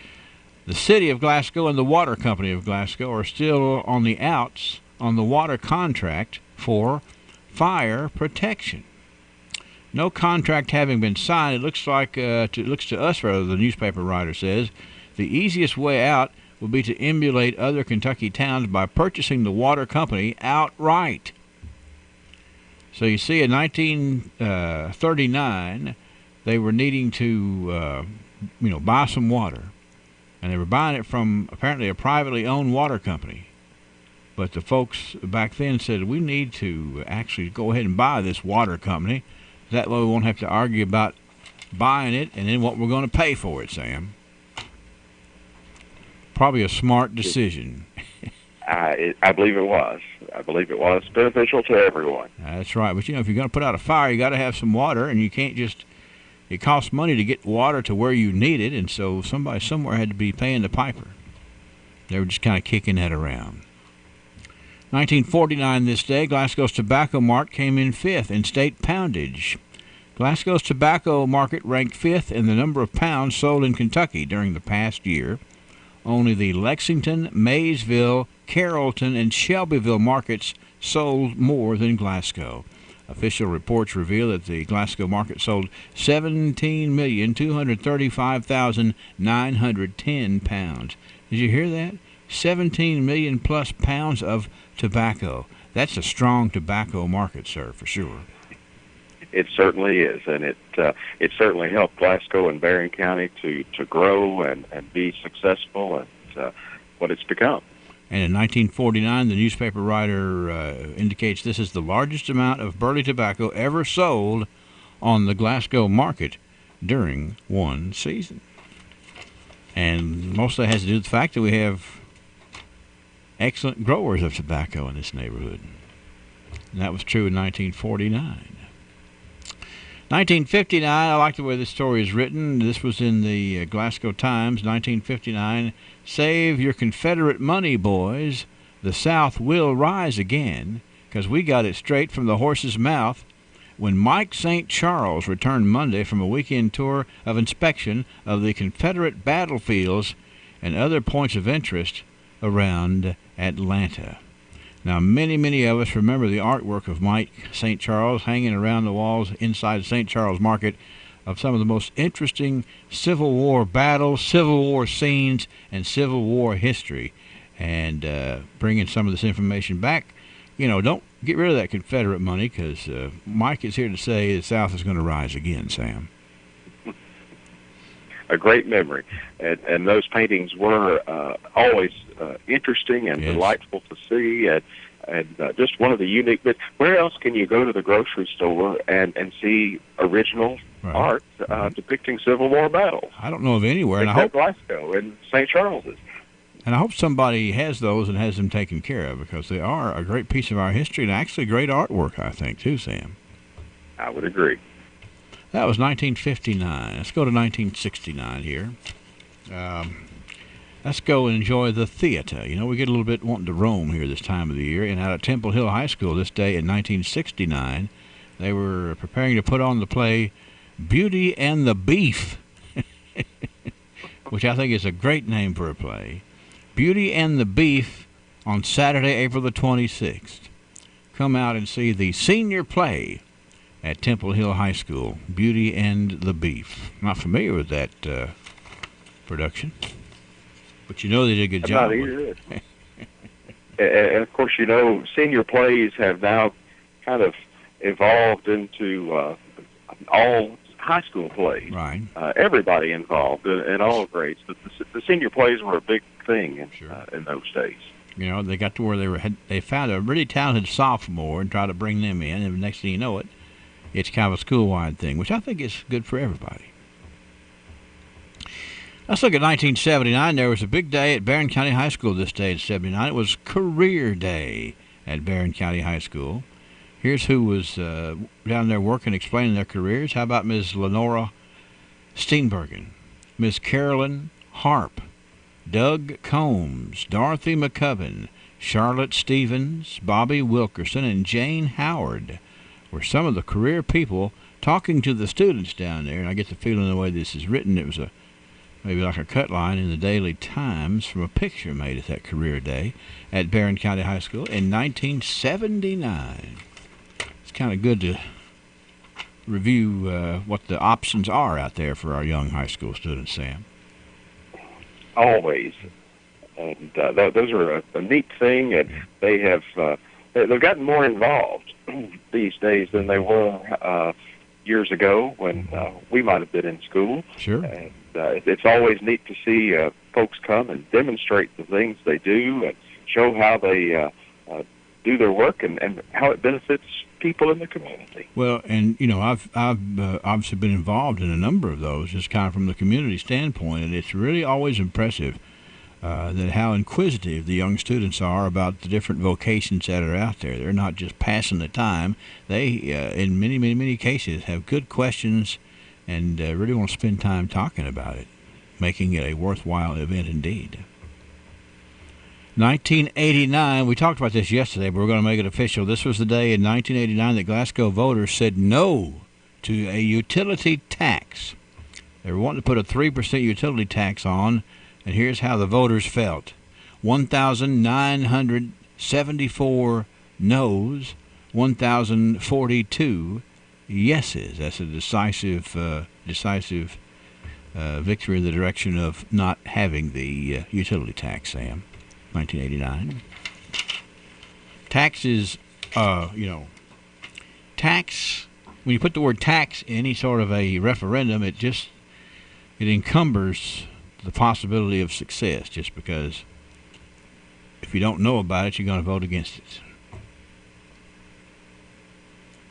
The city of Glasgow and the water company of Glasgow are still on the outs on the water contract for fire protection. No contract having been signed, it looks to us, the newspaper writer says, the easiest way out would be to emulate other Kentucky towns by purchasing the water company outright. So you see, in 1939, they were needing to, buy some water, and they were buying it from apparently a privately owned water company. But the folks back then said, we need to actually go ahead and buy this water company. That way we won't have to argue about buying it and then what we're going to pay for it, Sam. Probably a smart decision. I believe it was. I believe it was beneficial to everyone. That's right. But, if you're going to put out a fire, you got to have some water, and you can't just – it costs money to get water to where you need it, and so somebody somewhere had to be paying the piper. They were just kind of kicking that around. 1949 this day, Glasgow's tobacco mart came in 5th in state poundage. Glasgow's tobacco market ranked 5th in the number of pounds sold in Kentucky during the past year. Only the Lexington, Maysville, Carrollton, and Shelbyville markets sold more than Glasgow. Official reports reveal that the Glasgow market sold 17,235,910 pounds. Did you hear that? 17 million plus pounds of tobacco. That's a strong tobacco market, sir, for sure. It certainly is, and it certainly helped Glasgow and Barron County to grow and be successful and what it's become. And in 1949, the newspaper writer indicates this is the largest amount of burley tobacco ever sold on the Glasgow market during one season. And most of that has to do with the fact that we have excellent growers of tobacco in this neighborhood. And that was true in 1949. 1959, I like the way this story is written. This was in the Glasgow Times, 1959. Save your Confederate money, boys. The South will rise again, because we got it straight from the horse's mouth when Mike St. Charles returned Monday from a weekend tour of inspection of the Confederate battlefields and other points of interest around Atlanta. Now, many of us remember the artwork of Mike St. Charles hanging around the walls inside St. Charles Market of some of the most interesting Civil War battles, Civil War scenes, and Civil War history. And bringing some of this information back, don't get rid of that Confederate money, because Mike is here to say the South is going to rise again, Sam. A great memory. And those paintings were always interesting and delightful to see, and just one of the unique bits. Where else can you go to the grocery store and see original art depicting Civil War battles? I don't know of anywhere. And I hope Glasgow and St. Charles's. And I hope somebody has those and has them taken care of, because they are a great piece of our history and actually great artwork, I think, too, Sam. I would agree. That was 1959. Let's go to 1969 here. Let's go and enjoy the theater. We get a little bit wanting to roam here this time of the year. And out of Temple Hill High School this day in 1969, they were preparing to put on the play Beauty and the Beef, which I think is a great name for a play. Beauty and the Beef on Saturday, April the 26th. Come out and see the senior play at Temple Hill High School, Beauty and the Beef. Not familiar with that production, but they did a good job. And of course, senior plays have now kind of evolved into all high school plays. Right. Everybody involved in all grades. But the senior plays were a big thing in those days. They got to where they found a really talented sophomore and tried to bring them in, and the next thing you know it's kind of a school-wide thing, which I think is good for everybody. Let's look at 1979. There was a big day at Barron County High School this day in 79. It was Career Day at Barron County High School. Here's who was down there working, explaining their careers. How about Ms. Lenora Steenbergen, Ms. Carolyn Harp, Doug Combs, Dorothy McCubbin, Charlotte Stevens, Bobby Wilkerson, and Jane Howard were some of the career people talking to the students down there. And I get the feeling the way this is written, it was maybe like a cut line in the Daily Times from a picture made at that Career Day at Barron County High School in 1979. It's kind of good to review what the options are out there for our young high school students, Sam. Always. And those are a neat thing, and they have they've gotten more involved these days than they were years ago when we might have been in school. Sure. And it's always neat to see folks come and demonstrate the things they do and show how they do their work and how it benefits people in the community. Well, and I've obviously been involved in a number of those, just kind of from the community standpoint, and it's really always impressive that how inquisitive the young students are about the different vocations that are out there. They're not just passing the time. They, in many cases, have good questions and really want to spend time talking about it, making it a worthwhile event indeed. 1989, we talked about this yesterday, but we're going to make it official. This was the day in 1989 that Glasgow voters said no to a utility tax. They were wanting to put a 3% utility tax on, and here's how the voters felt. 1,974 no's, 1,042 yeses. That's a decisive victory in the direction of not having the utility tax, Sam. 1989. Taxes, tax, when you put the word tax in any sort of a referendum, it encumbers the possibility of success, just because if you don't know about it, you're going to vote against it.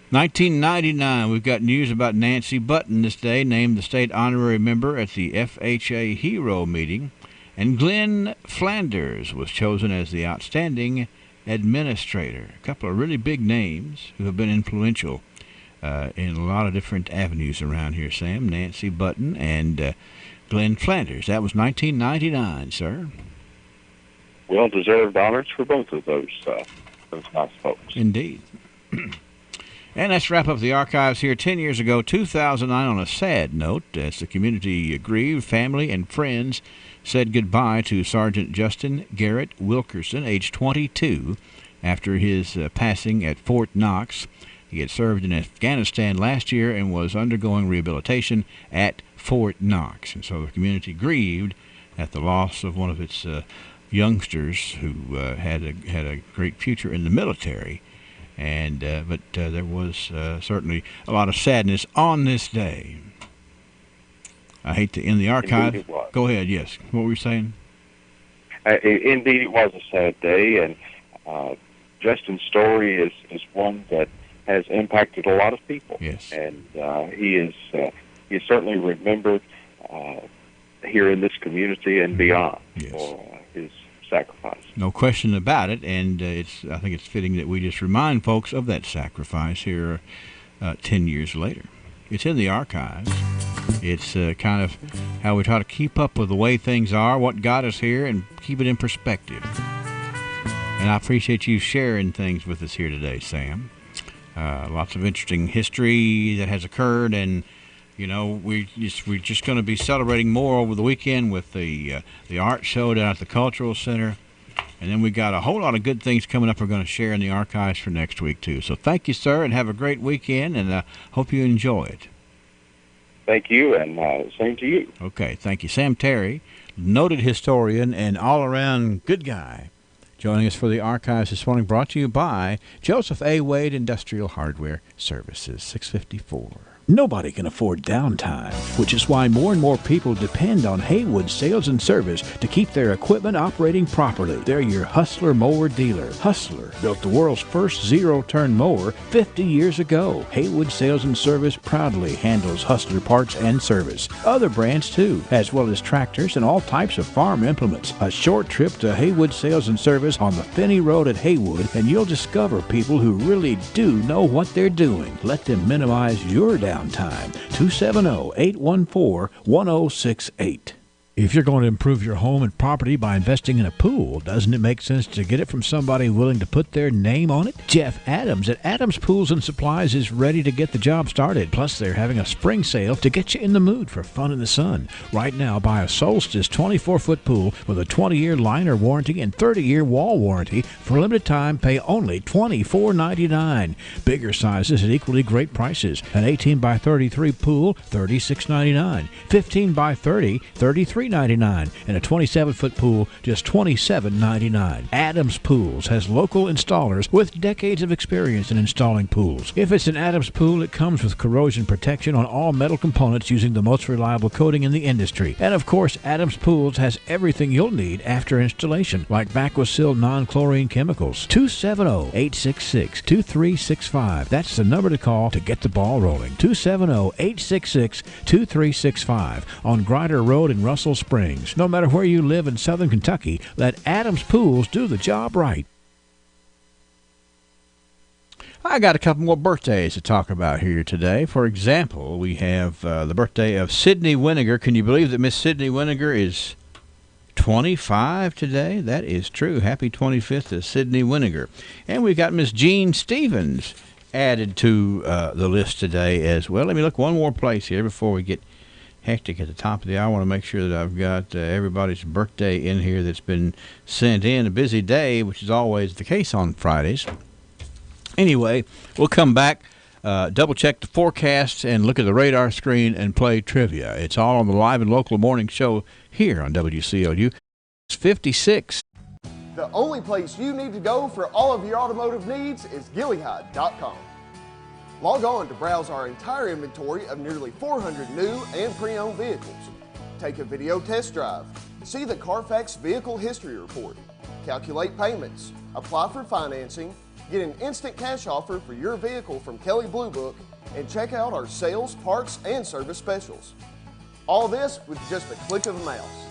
1999, we've got news about Nancy Button this day, named the state honorary member at the FHA Hero meeting, and Glenn Flanders was chosen as the outstanding administrator. A couple of really big names who have been influential in a lot of different avenues around here, Sam. Nancy Button and Glenn Flanders. That was 1999, sir. Well-deserved honors for both of those nice folks. Indeed. And let's wrap up the archives here. 10 years ago, 2009, on a sad note, as the community grieved, family and friends said goodbye to Sergeant Justin Garrett Wilkerson, age 22, after his passing at Fort Knox. He had served in Afghanistan last year and was undergoing rehabilitation at Fort Knox. And so the community grieved at the loss of one of its youngsters who had a great future in the military. And but there was certainly a lot of sadness on this day. I hate to end the archive. Indeed it was. Go ahead, yes. What were you saying? Indeed, it was a sad day, and Justin's story is one that has impacted a lot of people. Yes. And he is certainly remembered here in this community and beyond for his sacrifice. No question about it, and I think it's fitting that we just remind folks of that sacrifice here 10 years later. It's in the archives. It's kind of how we try to keep up with the way things are, what got us here, and keep it in perspective. And I appreciate you sharing things with us here today, Sam. Lots of interesting history that has occurred, and we're just going to be celebrating more over the weekend with the art show down at the Cultural Center. And then we got a whole lot of good things coming up we're going to share in the archives for next week, too. So thank you, sir, and have a great weekend, and hope you enjoy it. Thank you, and same to you. Okay, thank you. Sam Terry, noted historian and all-around good guy, joining us for the archives this morning, brought to you by Joseph A. Wade Industrial Hardware Services, 654. Nobody can afford downtime, which is why more and more people depend on Haywood Sales and Service to keep their equipment operating properly. They're your Hustler mower dealer. Hustler built the world's first zero-turn mower 50 years ago. Haywood Sales and Service proudly handles Hustler parts and service. Other brands, too, as well as tractors and all types of farm implements. A short trip to Haywood Sales and Service on the Finney Road at Haywood, and you'll discover people who really do know what they're doing. Let them minimize your downtime. 270-814-1068. If you're going to improve your home and property by investing in a pool, doesn't it make sense to get it from somebody willing to put their name on it? Jeff Adams at Adams Pools and Supplies is ready to get the job started. Plus, they're having a spring sale to get you in the mood for fun in the sun. Right now, buy a Solstice 24-foot pool with a 20-year liner warranty and 30-year wall warranty. For a limited time, pay only $24.99. Bigger sizes at equally great prices. An 18x33 pool, $36.99. 15x30, $33.99. And a 27-foot pool, just $27.99. Adams Pools has local installers with decades of experience in installing pools. If it's an Adams pool, it comes with corrosion protection on all metal components using the most reliable coating in the industry. And of course, Adams Pools has everything you'll need after installation, like Vacuum non-chlorine chemicals. 270-866-2365. That's the number to call to get the ball rolling. 270-866-2365 on Grider Road in Russell Muscle Springs. No matter where you live in southern Kentucky, let Adams Pools do the job right. I got a couple more birthdays to talk about here today. For example, we have the birthday of Sydney Winiger. Can you believe that Miss Sydney Winiger is 25 today? That is true. Happy 25th to Sydney Winiger. And we've got Miss Jean Stevens added to the list today as well. Let me look one more place here before we get hectic at the top of the hour. I want to make sure that I've got everybody's birthday in here that's been sent in. A busy day, which is always the case on Fridays. Anyway, we'll come back, double-check the forecast, and look at the radar screen and play trivia. It's all on the live and local morning show here on WCLU. It's 56. The only place you need to go for all of your automotive needs is Gilead.com. Log on to browse our entire inventory of nearly 400 new and pre-owned vehicles. Take a video test drive, see the Carfax Vehicle History Report, calculate payments, apply for financing, get an instant cash offer for your vehicle from Kelley Blue Book, and check out our sales, parts, and service specials. All this with just a click of a mouse.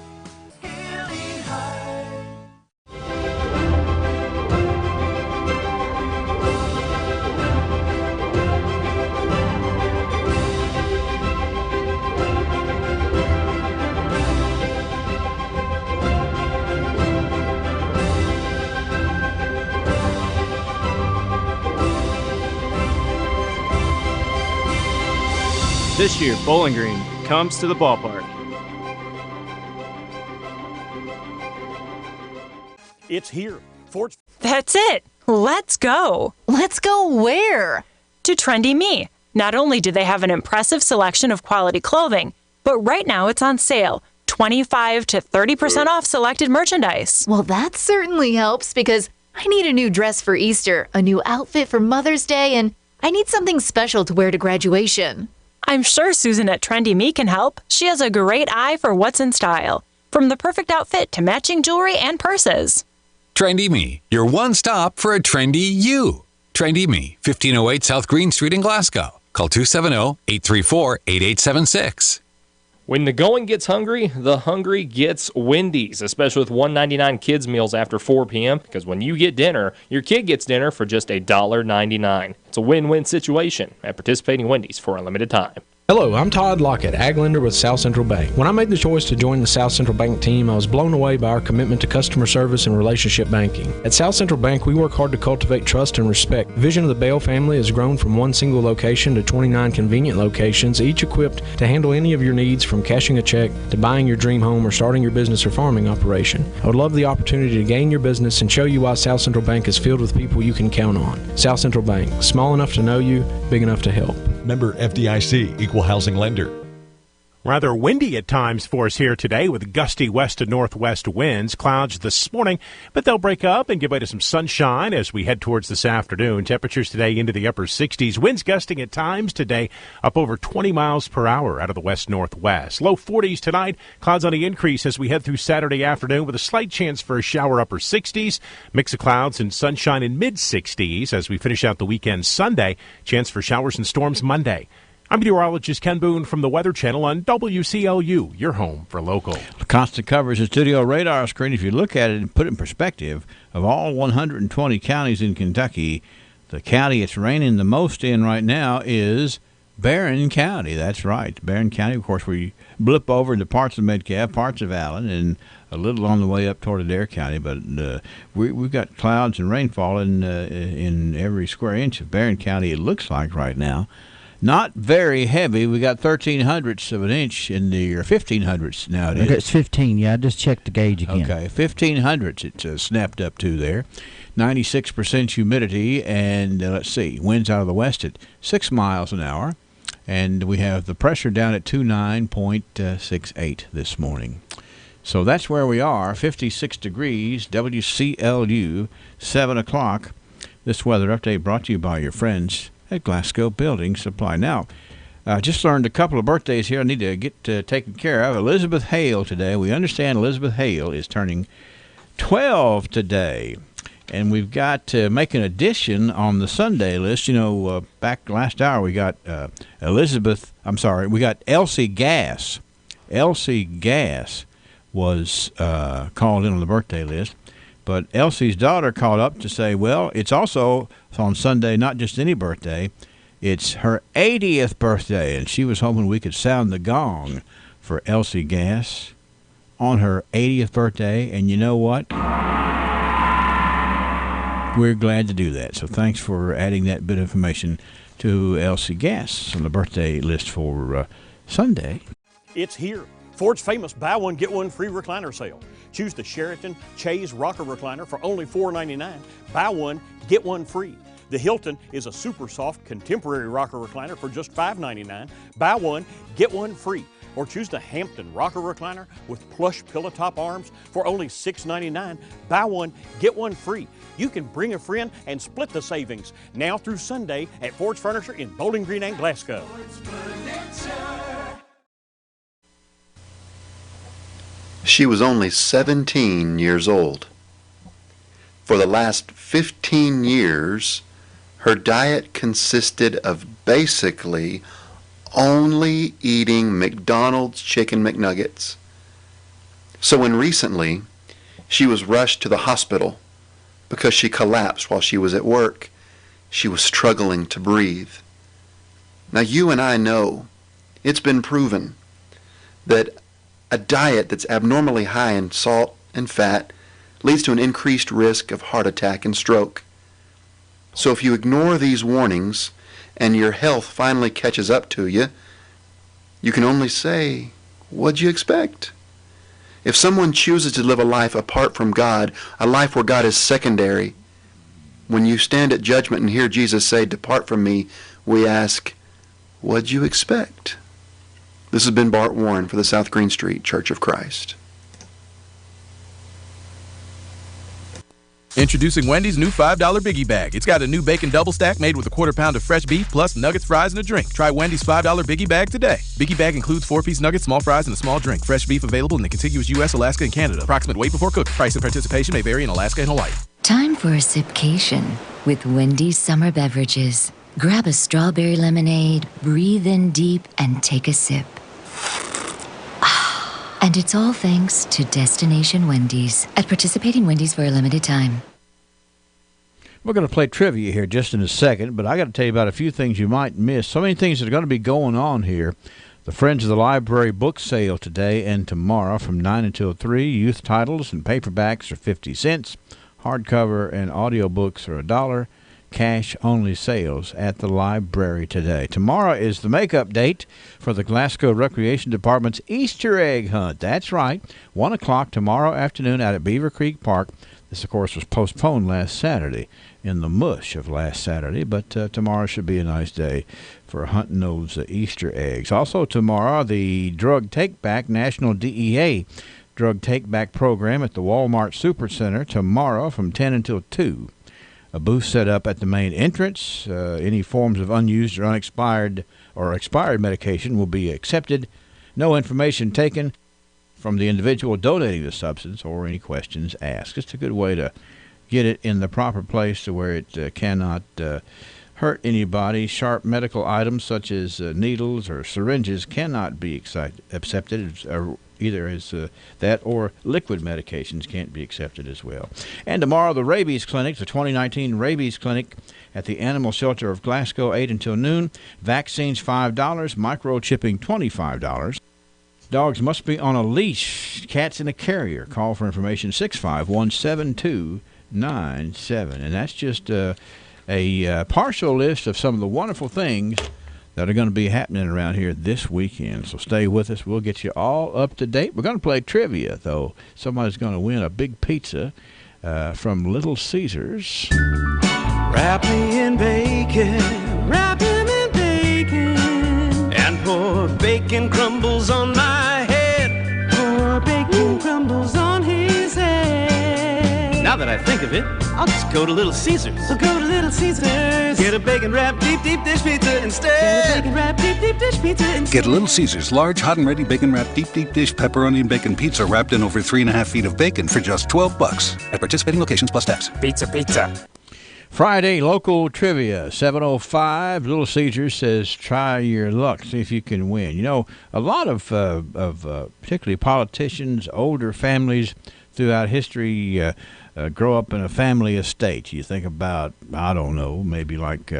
This year, Bowling Green comes to the ballpark. It's here. That's it. Let's go. Let's go where? To Trendy Me. Not only do they have an impressive selection of quality clothing, but right now it's on sale. 25 to 30% off selected merchandise. Well, that certainly helps because I need a new dress for Easter, a new outfit for Mother's Day, and I need something special to wear to graduation. I'm sure Susan at Trendy Me can help. She has a great eye for what's in style, from the perfect outfit to matching jewelry and purses. Trendy Me, your one stop for a trendy you. Trendy Me, 1508 South Green Street in Glasgow. Call 270-834-8876. When the going gets hungry, the hungry gets Wendy's, especially with $1.99 kids meals after 4 p.m. Because when you get dinner, your kid gets dinner for just $1.99. It's a win-win situation at participating Wendy's for a limited time. Hello, I'm Todd Lockett, ag lender with South Central Bank. When I made the choice to join the South Central Bank team, I was blown away by our commitment to customer service and relationship banking. At South Central Bank, we work hard to cultivate trust and respect. The vision of the Bell family has grown from one single location to 29 convenient locations, each equipped to handle any of your needs, from cashing a check to buying your dream home or starting your business or farming operation. I would love the opportunity to gain your business and show you why South Central Bank is filled with people you can count on. South Central Bank, small enough to know you, big enough to help. Member FDIC, Equal Housing Lender. Rather windy at times for us here today with gusty west to northwest winds. Clouds this morning, but they'll break up and give way to some sunshine as we head towards this afternoon. Temperatures today into the upper 60s. Winds gusting at times today up over 20 miles per hour out of the west-northwest. Low 40s tonight. Clouds on the increase as we head through Saturday afternoon with a slight chance for a shower upper 60s. Mix of clouds and sunshine in mid-60s as we finish out the weekend Sunday. Chance for showers and storms Monday. I'm meteorologist Ken Boone from the Weather Channel on WCLU, your home for local. Constant coverage of studio radar screen. If you look at it and put it in perspective, of all 120 counties in Kentucky, the county it's raining the most in right now is Barron County. That's right, Barron County. Of course, we blip over into parts of Metcalf, parts of Allen, and a little on the way up toward Adair County. But we've got clouds and rainfall in every square inch of Barron County, it looks like right now. Not very heavy. We got 0.13 of an inch in the, or 0.15 now. It's 15. Yeah, I just checked the gauge again. Okay, 0.15 it's snapped up to there. 96% humidity, and let's see, winds out of the west at 6 miles an hour, and we have the pressure down at 29.68 this morning. So that's where we are. 56 degrees. WCLU 7 o'clock. This weather update brought to you by your friends at Glasgow Building Supply. Now, I just learned a couple of birthdays here I need to get taken care of. Elizabeth Hale today. We understand Elizabeth Hale is turning 12 today. And we've got to make an addition on the Sunday list. You know, back last hour we got we got Elsie Gass. Elsie Gass was called in on the birthday list. But Elsie's daughter called up to say, well, it's also on Sunday, not just any birthday. It's her 80th birthday, and she was hoping we could sound the gong for Elsie Gass on her 80th birthday. And you know what? We're glad to do that. So thanks for adding that bit of information to Elsie Gass on the birthday list for Sunday. It's here. Ford's famous buy one, get one free recliner sale. Choose the Sheraton Chase Rocker Recliner for only $4.99. Buy one, get one free. The Hilton is a super soft contemporary rocker recliner for just $5.99. Buy one, get one free. Or choose the Hampton Rocker Recliner with plush pillow top arms for only $6.99. Buy one, get one free. You can bring a friend and split the savings now through Sunday at Ford's Furniture in Bowling Green and Glasgow. She was only 17 years old. For the last 15 years, her diet consisted of basically only eating McDonald's Chicken McNuggets. So when recently she was rushed to the hospital because she collapsed while she was at work, she was struggling to breathe. Now you and I know it's been proven that a diet that's abnormally high in salt and fat leads to an increased risk of heart attack and stroke. So if you ignore these warnings and your health finally catches up to you, you can only say, what'd you expect? If someone chooses to live a life apart from God, a life where God is secondary, when you stand at judgment and hear Jesus say, depart from me, we ask, what'd you expect? This has been Bart Warren for the South Green Street Church of Christ. Introducing Wendy's new $5 Biggie Bag. It's got a new bacon double stack made with a quarter pound of fresh beef, plus nuggets, fries, and a drink. Try Wendy's $5 Biggie Bag today. Biggie Bag includes 4-piece nuggets, small fries, and a small drink. Fresh beef available in the contiguous U.S., Alaska, and Canada. Approximate weight before cooked. Price and participation may vary in Alaska and Hawaii. Time for a sipcation with Wendy's summer beverages. Grab a strawberry lemonade, breathe in deep, and take a sip. And it's all thanks to Destination Wendy's. At participating Wendy's for a limited time. We're going to play trivia here just in a second, but I got to tell you about a few things you might miss. So many things that are going to be going on here. The Friends of the Library book sale today and tomorrow from 9 until 3. Youth titles and paperbacks are 50 cents. Hardcover and audiobooks are $1. Cash-only sales at the library today. Tomorrow is the makeup date for the Glasgow Recreation Department's Easter egg hunt. That's right, 1 o'clock tomorrow afternoon out at Beaver Creek Park. This, of course, was postponed last Saturday in the mush of last Saturday, but tomorrow should be a nice day for hunting those Easter eggs. Also tomorrow, the Drug Take-Back National DEA Drug Take-Back program at the Walmart Supercenter tomorrow from 10 until 2. A booth set up at the main entrance. Any forms of unused or unexpired or expired medication will be accepted. No information taken from the individual donating the substance or any questions asked. It's a good way to get it in the proper place to where it cannot hurt anybody. Sharp medical items such as needles or syringes cannot be accepted, either as that or liquid medications can't be accepted as well. And tomorrow, the Rabies Clinic, the 2019 Rabies Clinic at the Animal Shelter of Glasgow, 8 until noon. Vaccines $5, microchipping $25. Dogs must be on a leash. Cats in a carrier. Call for information 651-7297. And that's just a partial list of some of the wonderful things that are going to be happening around here this weekend. So stay with us. We'll get you all up to date. We're going to play trivia, though. Somebody's going to win a big pizza from Little Caesars. Wrap me in bacon, wrap him in bacon, and pour bacon crumbles on my head. Pour bacon crumbles on his head. Now that I think of it, I'll just go to Little Caesars. I'll go to Little Caesars. Get a bacon wrapped deep dish pizza instead. Get a bacon wrapped deep dish pizza instead. Get Little Caesars large, hot and ready bacon wrapped deep dish pepperoni and bacon pizza wrapped in over 3.5 feet of bacon for just $12 at participating locations plus tax. Pizza. Friday local trivia, 7:05. Little Caesars says, try your luck, see if you can win. You know, a lot of particularly politicians, older families throughout history grow up in a family estate. You think about, I don't know, maybe like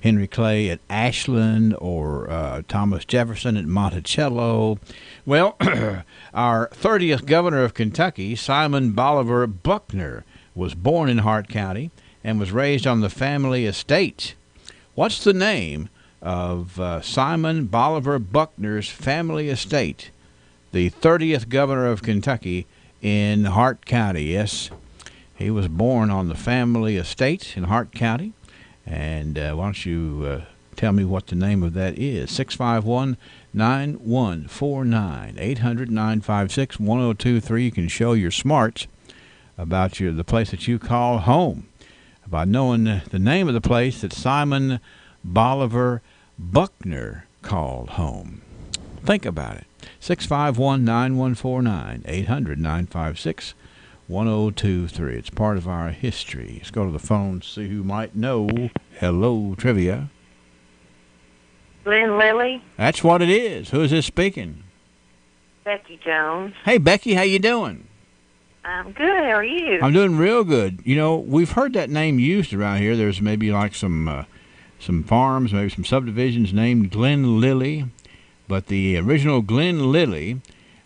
Henry Clay at Ashland or Thomas Jefferson at Monticello. Well, our 30th governor of Kentucky, Simon Bolivar Buckner, was born in Hart County and was raised on the family estate. What's the name of Simon Bolivar Buckner's family estate? The 30th governor of Kentucky in Hart County. Yes, he was born on the family estate in Hart County. And why don't you tell me what the name of that is? 651-9149, 800-956-1023. You can show your smarts about the place that you call home by knowing the name of the place that Simon Bolivar Buckner called home. Think about it. 651-9149, 800-956-1023. It's part of our history. Let's go to the phone, see who might know. Hello, trivia. Glenn Lilly. That's what it is. Who is this speaking? Becky Jones. Hey, Becky, how you doing? I'm good. How are you? I'm doing real good. You know, we've heard that name used around here. There's maybe like some farms, maybe some subdivisions named Glen Lilly. But the original Glen Lilly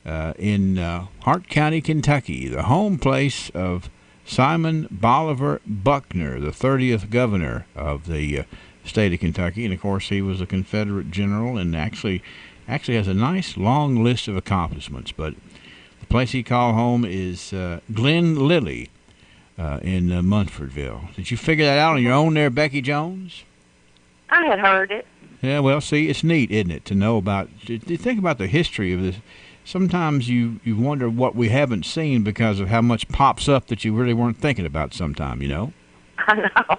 in Hart County, Kentucky, the home place of Simon Bolivar Buckner, the 30th governor of the state of Kentucky. And, of course, he was a Confederate general and actually has a nice long list of accomplishments. But the place he called home is Glen Lilly in Munfordville. Did you figure that out on your own there, Becky Jones? I had heard it. Yeah, well, see, it's neat, isn't it, to know about, to think about the history of this. Sometimes you wonder what we haven't seen because of how much pops up that you really weren't thinking about sometime, you know? I know.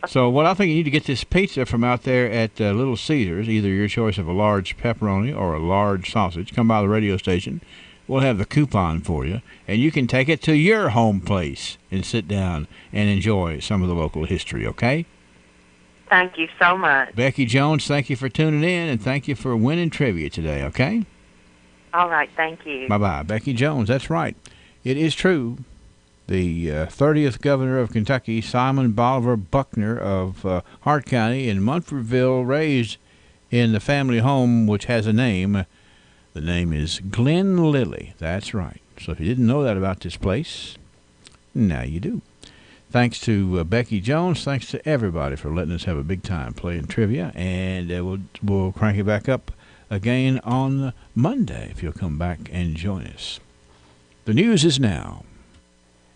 So what I think you need to get this pizza from out there at Little Caesars, either your choice of a large pepperoni or a large sausage. Come by the radio station. We'll have the coupon for you, and you can take it to your home place and sit down and enjoy some of the local history, okay? Thank you so much. Becky Jones, thank you for tuning in, and thank you for winning trivia today, okay? All right, thank you. Bye-bye. Becky Jones, that's right. It is true. The 30th governor of Kentucky, Simon Bolivar Buckner of Hart County in Munfordville, raised in the family home which has a name. The name is Glen Lilly. That's right. So if you didn't know that about this place, now you do. Thanks to Becky Jones. Thanks to everybody for letting us have a big time playing trivia. And we'll crank it back up again on Monday if you'll come back and join us. The news is now.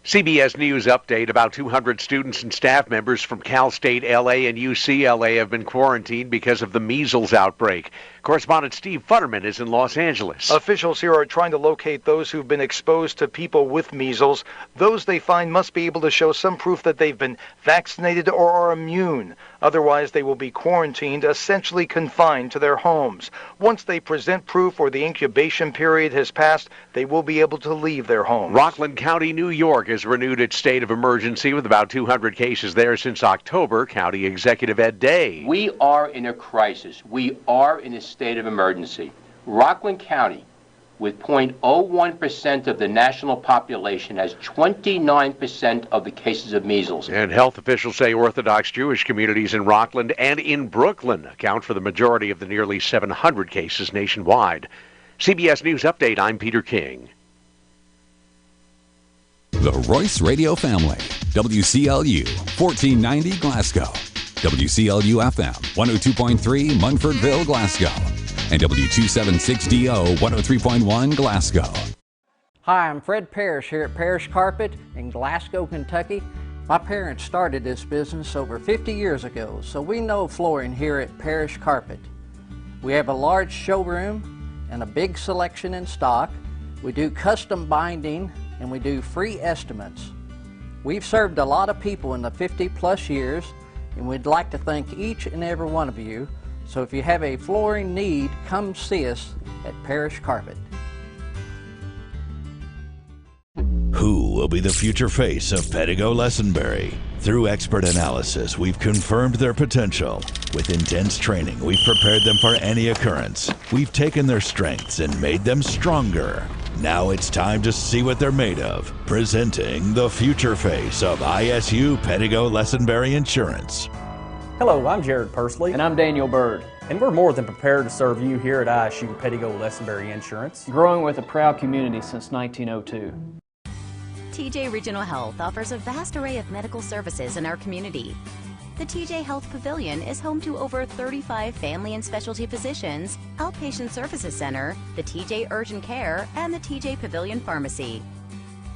CBS News update. About 200 students and staff members from Cal State LA and UCLA have been quarantined because of the measles outbreak. Correspondent Steve Futterman is in Los Angeles. Officials here are trying to locate those who've been exposed to people with measles. Those they find must be able to show some proof that they've been vaccinated or are immune. Otherwise, they will be quarantined, essentially confined to their homes. Once they present proof or the incubation period has passed, they will be able to leave their homes. Rockland County, New York has renewed its state of emergency with about 200 cases there since October. County Executive Ed Day. We are in a crisis. We are in a state of emergency. Rockland County, with 0.01% of the national population, has 29% of the cases of measles. And health officials say Orthodox Jewish communities in Rockland and in Brooklyn account for the majority of the nearly 700 cases nationwide. CBS News Update, I'm Peter King. The Royce Radio Family. WCLU, 1490 Glasgow. WCLU FM, 102.3 Munfordville, Glasgow. And W276DO, 103.1 Glasgow. Hi, I'm Fred Parrish here at Parrish Carpet in Glasgow, Kentucky. My parents started this business over 50 years ago, so we know flooring here at Parrish Carpet. We have a large showroom and a big selection in stock. We do custom binding and we do free estimates. We've served a lot of people in the 50-plus years, and we'd like to thank each and every one of you. So if you have a flooring need, come see us at Parrish Carpet. Who will be the future face of Pedigo Lessenberry? Through expert analysis, we've confirmed their potential. With intense training, we've prepared them for any occurrence. We've taken their strengths and made them stronger. Now it's time to see what they're made of. Presenting the future face of ISU Pettigo Lessenberry Insurance. Hello, I'm Jared Pursley. And I'm Daniel Bird. And we're more than prepared to serve you here at ISU Pettigo Lessenberry Insurance. Growing with a proud community since 1902. TJ Regional Health offers a vast array of medical services in our community. The TJ Health Pavilion is home to over 35 family and specialty physicians, Outpatient Services Center, the TJ Urgent Care, and the TJ Pavilion Pharmacy.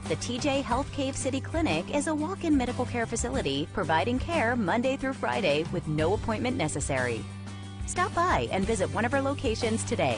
The TJ Health Cave City Clinic is a walk-in medical care facility providing care Monday through Friday with no appointment necessary. Stop by and visit one of our locations today.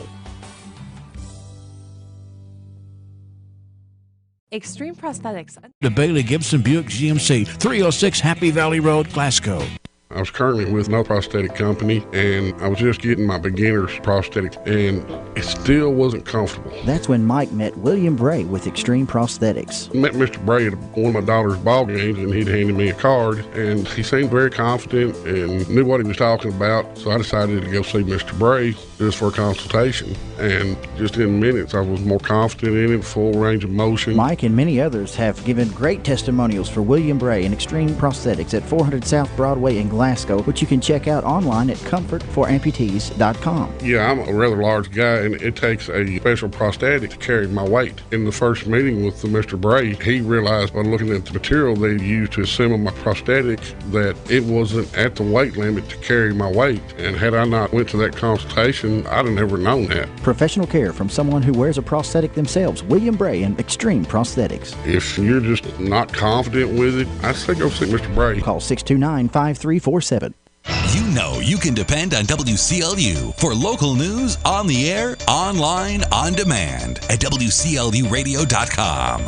Extreme Prosthetics. The Bailey Gibson Buick GMC, 306 Happy Valley Road, Glasgow. I was currently with no prosthetic company, and I was just getting my beginner's prosthetic, and it still wasn't comfortable. That's when Mike met William Bray with Extreme Prosthetics. I met Mr. Bray at one of my daughter's ball games, and he'd handed me a card, and he seemed very confident and knew what he was talking about, so I decided to go see Mr. Bray just for a consultation, and just in minutes I was more confident in it, full range of motion. Mike and many others have given great testimonials for William Bray and Extreme Prosthetics at 400 South Broadway in Glasgow, which you can check out online at comfortforamputees.com. Yeah, I'm a rather large guy, and it takes a special prosthetic to carry my weight. In the first meeting with Mr. Bray, he realized by looking at the material they used to assemble my prosthetic that it wasn't at the weight limit to carry my weight. And had I not went to that consultation, I'd have never known that. Professional care from someone who wears a prosthetic themselves. William Bray and Extreme Prosthetics. If you're just not confident with it, I'd say go see Mr. Bray. Call 629-5347. You know you can depend on WCLU for local news on the air, online, on demand at WCLUradio.com.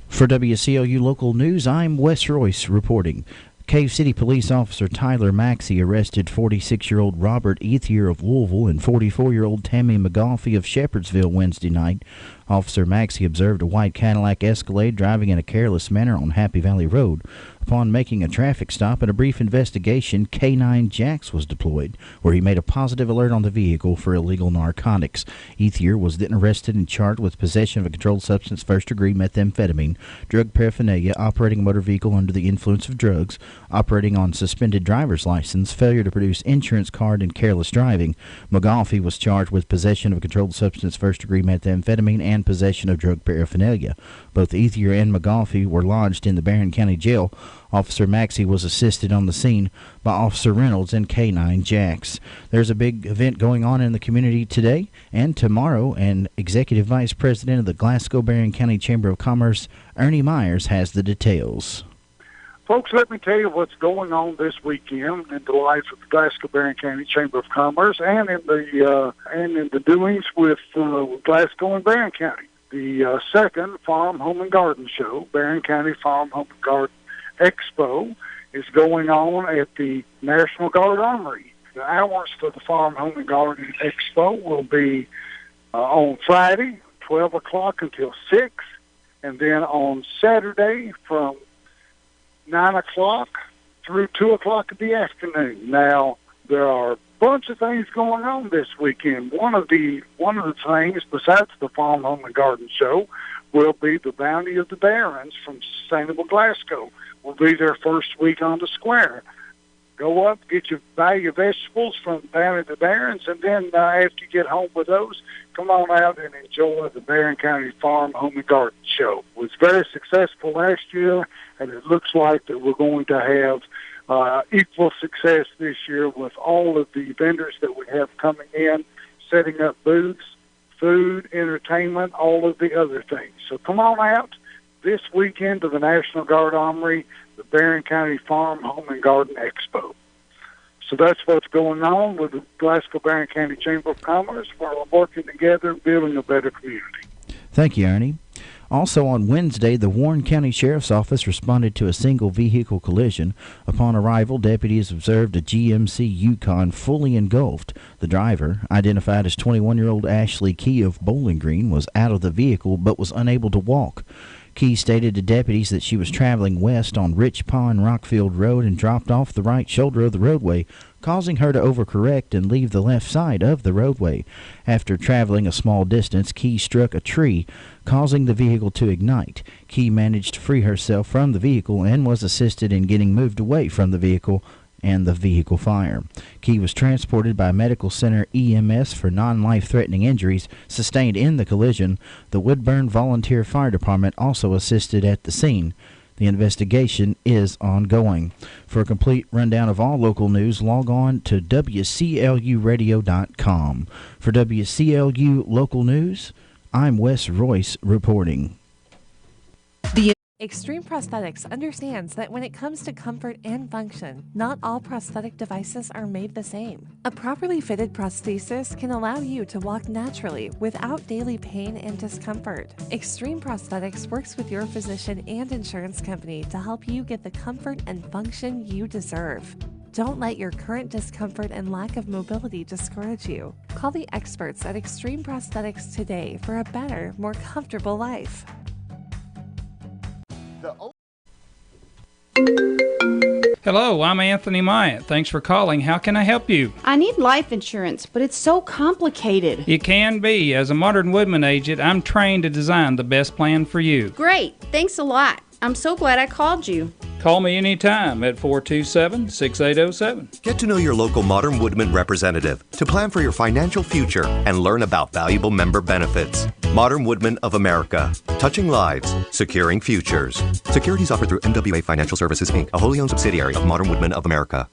For WCLU Local News, I'm Wes Royce reporting. Cave City Police Officer Tyler Maxey arrested 46-year-old Robert Ethier of Louisville and 44-year-old Tammy McGoffey of Shepherdsville Wednesday night. Officer Maxey observed a white Cadillac Escalade driving in a careless manner on Happy Valley Road. Upon making a traffic stop and a brief investigation, K9 Jax was deployed, where he made a positive alert on the vehicle for illegal narcotics. Ethier was then arrested and charged with possession of a controlled substance, first-degree methamphetamine, drug paraphernalia, operating a motor vehicle under the influence of drugs, operating on suspended driver's license, failure to produce insurance card, and careless driving. McGoffey was charged with possession of a controlled substance, first-degree methamphetamine, and possession of drug paraphernalia. Both Ethier and McGoffey were lodged in the Barron County Jail. Officer Maxey was assisted on the scene by Officer Reynolds and K9 Jax. There's a big event going on in the community today and tomorrow, and Executive Vice President of the Glasgow-Barron County Chamber of Commerce, Ernie Myers, has the details. Folks, let me tell you what's going on this weekend in the life of the Glasgow-Barron County Chamber of Commerce and in the doings with Glasgow and Barron County. The second Farm, Home, and Garden Show, Barron County Farm, Home, and Garden Expo, is going on at the National Guard Armory. The hours for the Farm, Home, and Garden Expo will be on Friday, 12 o'clock until 6, and then on Saturday from 9 o'clock through 2 o'clock in the afternoon. Now, there are a bunch of things going on this weekend. One of the things, besides the Farm, Home, and Garden Show, will be the Bounty of the Barons from Sustainable Glasgow. Will be their first week on the square. Go up, buy your vegetables from Bounty of the Barons, and then after you get home with those, come on out and enjoy the Barron County Farm, Home, and Garden Show. It was very successful last year, and it looks like that we're going to have equal success this year with all of the vendors that we have coming in, setting up booths, food, entertainment, all of the other things. So come on out this weekend to the National Guard Armory, the Barron County Farm, Home, and Garden Expo. So that's what's going on with the Glasgow-Barron County Chamber of Commerce, where we're working together, building a better community. Thank you, Ernie. Also on Wednesday, the Warren County Sheriff's Office responded to a single vehicle collision. Upon arrival, deputies observed a GMC Yukon fully engulfed. The driver, identified as 21-year-old Ashley Key of Bowling Green, was out of the vehicle but was unable to walk. Key stated to deputies that she was traveling west on Rich Pond Rockfield Road and dropped off the right shoulder of the roadway, causing her to overcorrect and leave the left side of the roadway. After traveling a small distance, Key struck a tree, causing the vehicle to ignite. Key managed to free herself from the vehicle and was assisted in getting moved away from the vehicle and the vehicle fire. Key was transported by Medical Center EMS for non-life-threatening injuries sustained in the collision. The Woodburn Volunteer Fire Department also assisted at the scene. The investigation is ongoing. For a complete rundown of all local news, log on to WCLUradio.com. For WCLU Local News, I'm Wes Royce reporting. Extreme Prosthetics understands that when it comes to comfort and function, not all prosthetic devices are made the same. A properly fitted prosthesis can allow you to walk naturally without daily pain and discomfort. Extreme Prosthetics works with your physician and insurance company to help you get the comfort and function you deserve. Don't let your current discomfort and lack of mobility discourage you. Call the experts at Extreme Prosthetics today for a better, more comfortable life. Hello, I'm Anthony Myatt. Thanks for calling. How can I help you? I need life insurance, but it's so complicated. It can be. As a Modern Woodman agent, I'm trained to design the best plan for you. Great. Thanks a lot. I'm so glad I called you. Call me anytime at 427-6807. Get to know your local Modern Woodman representative to plan for your financial future and learn about valuable member benefits. Modern Woodman of America. Touching lives, securing futures. Securities offered through MWA Financial Services, Inc., a wholly owned subsidiary of Modern Woodman of America.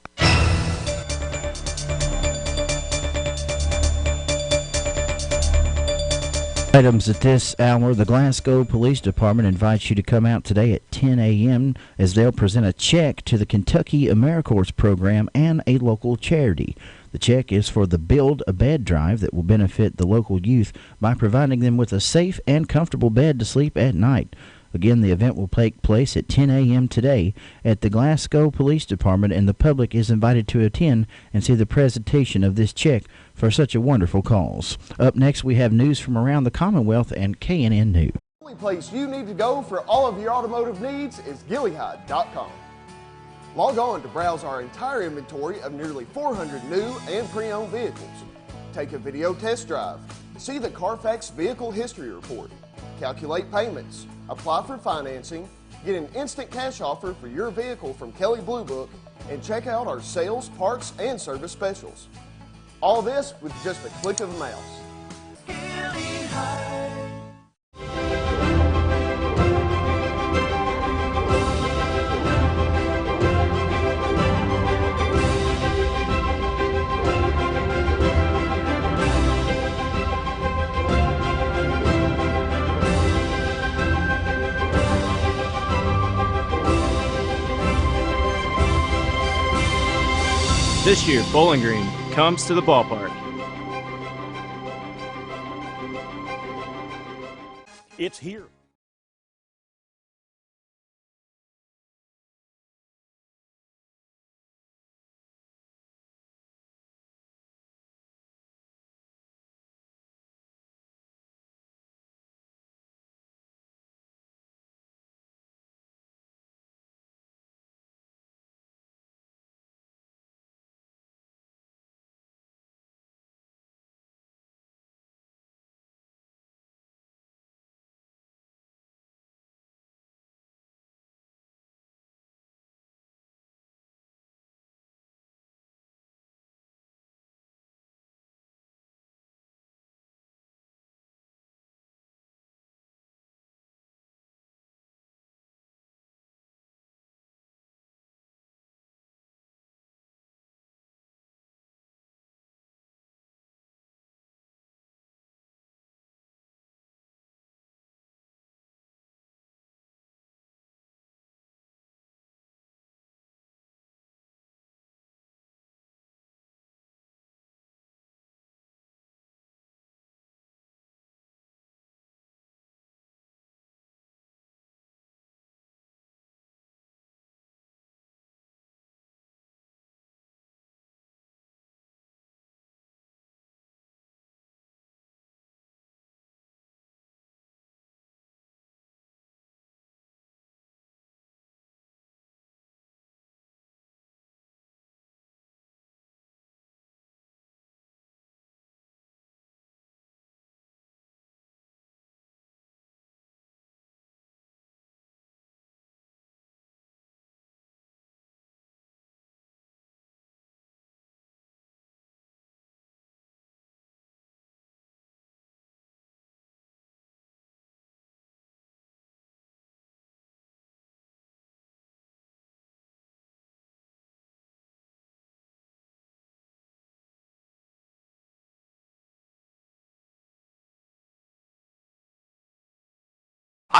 Items at this hour. The Glasgow Police Department invites you to come out today at 10 a.m. as they'll present a check to the Kentucky AmeriCorps program and a local charity. The check is for the Build a Bed drive that will benefit the local youth by providing them with a safe and comfortable bed to sleep at night. Again, the event will take place at 10 a.m. today at the Glasgow Police Department, and the public is invited to attend and see the presentation of this check for such a wonderful cause. Up next, we have news from around the Commonwealth and KNN News. The only place you need to go for all of your automotive needs is Gillyhide.com. Log on to browse our entire inventory of nearly 400 new and pre-owned vehicles. Take a video test drive, see the Carfax Vehicle History Report, calculate payments, apply for financing, get an instant cash offer for your vehicle from Kelley Blue Book, and check out our sales, parts, and service specials. All this with just a click of a mouse. This year, Bowling Green comes to the ballpark. It's here.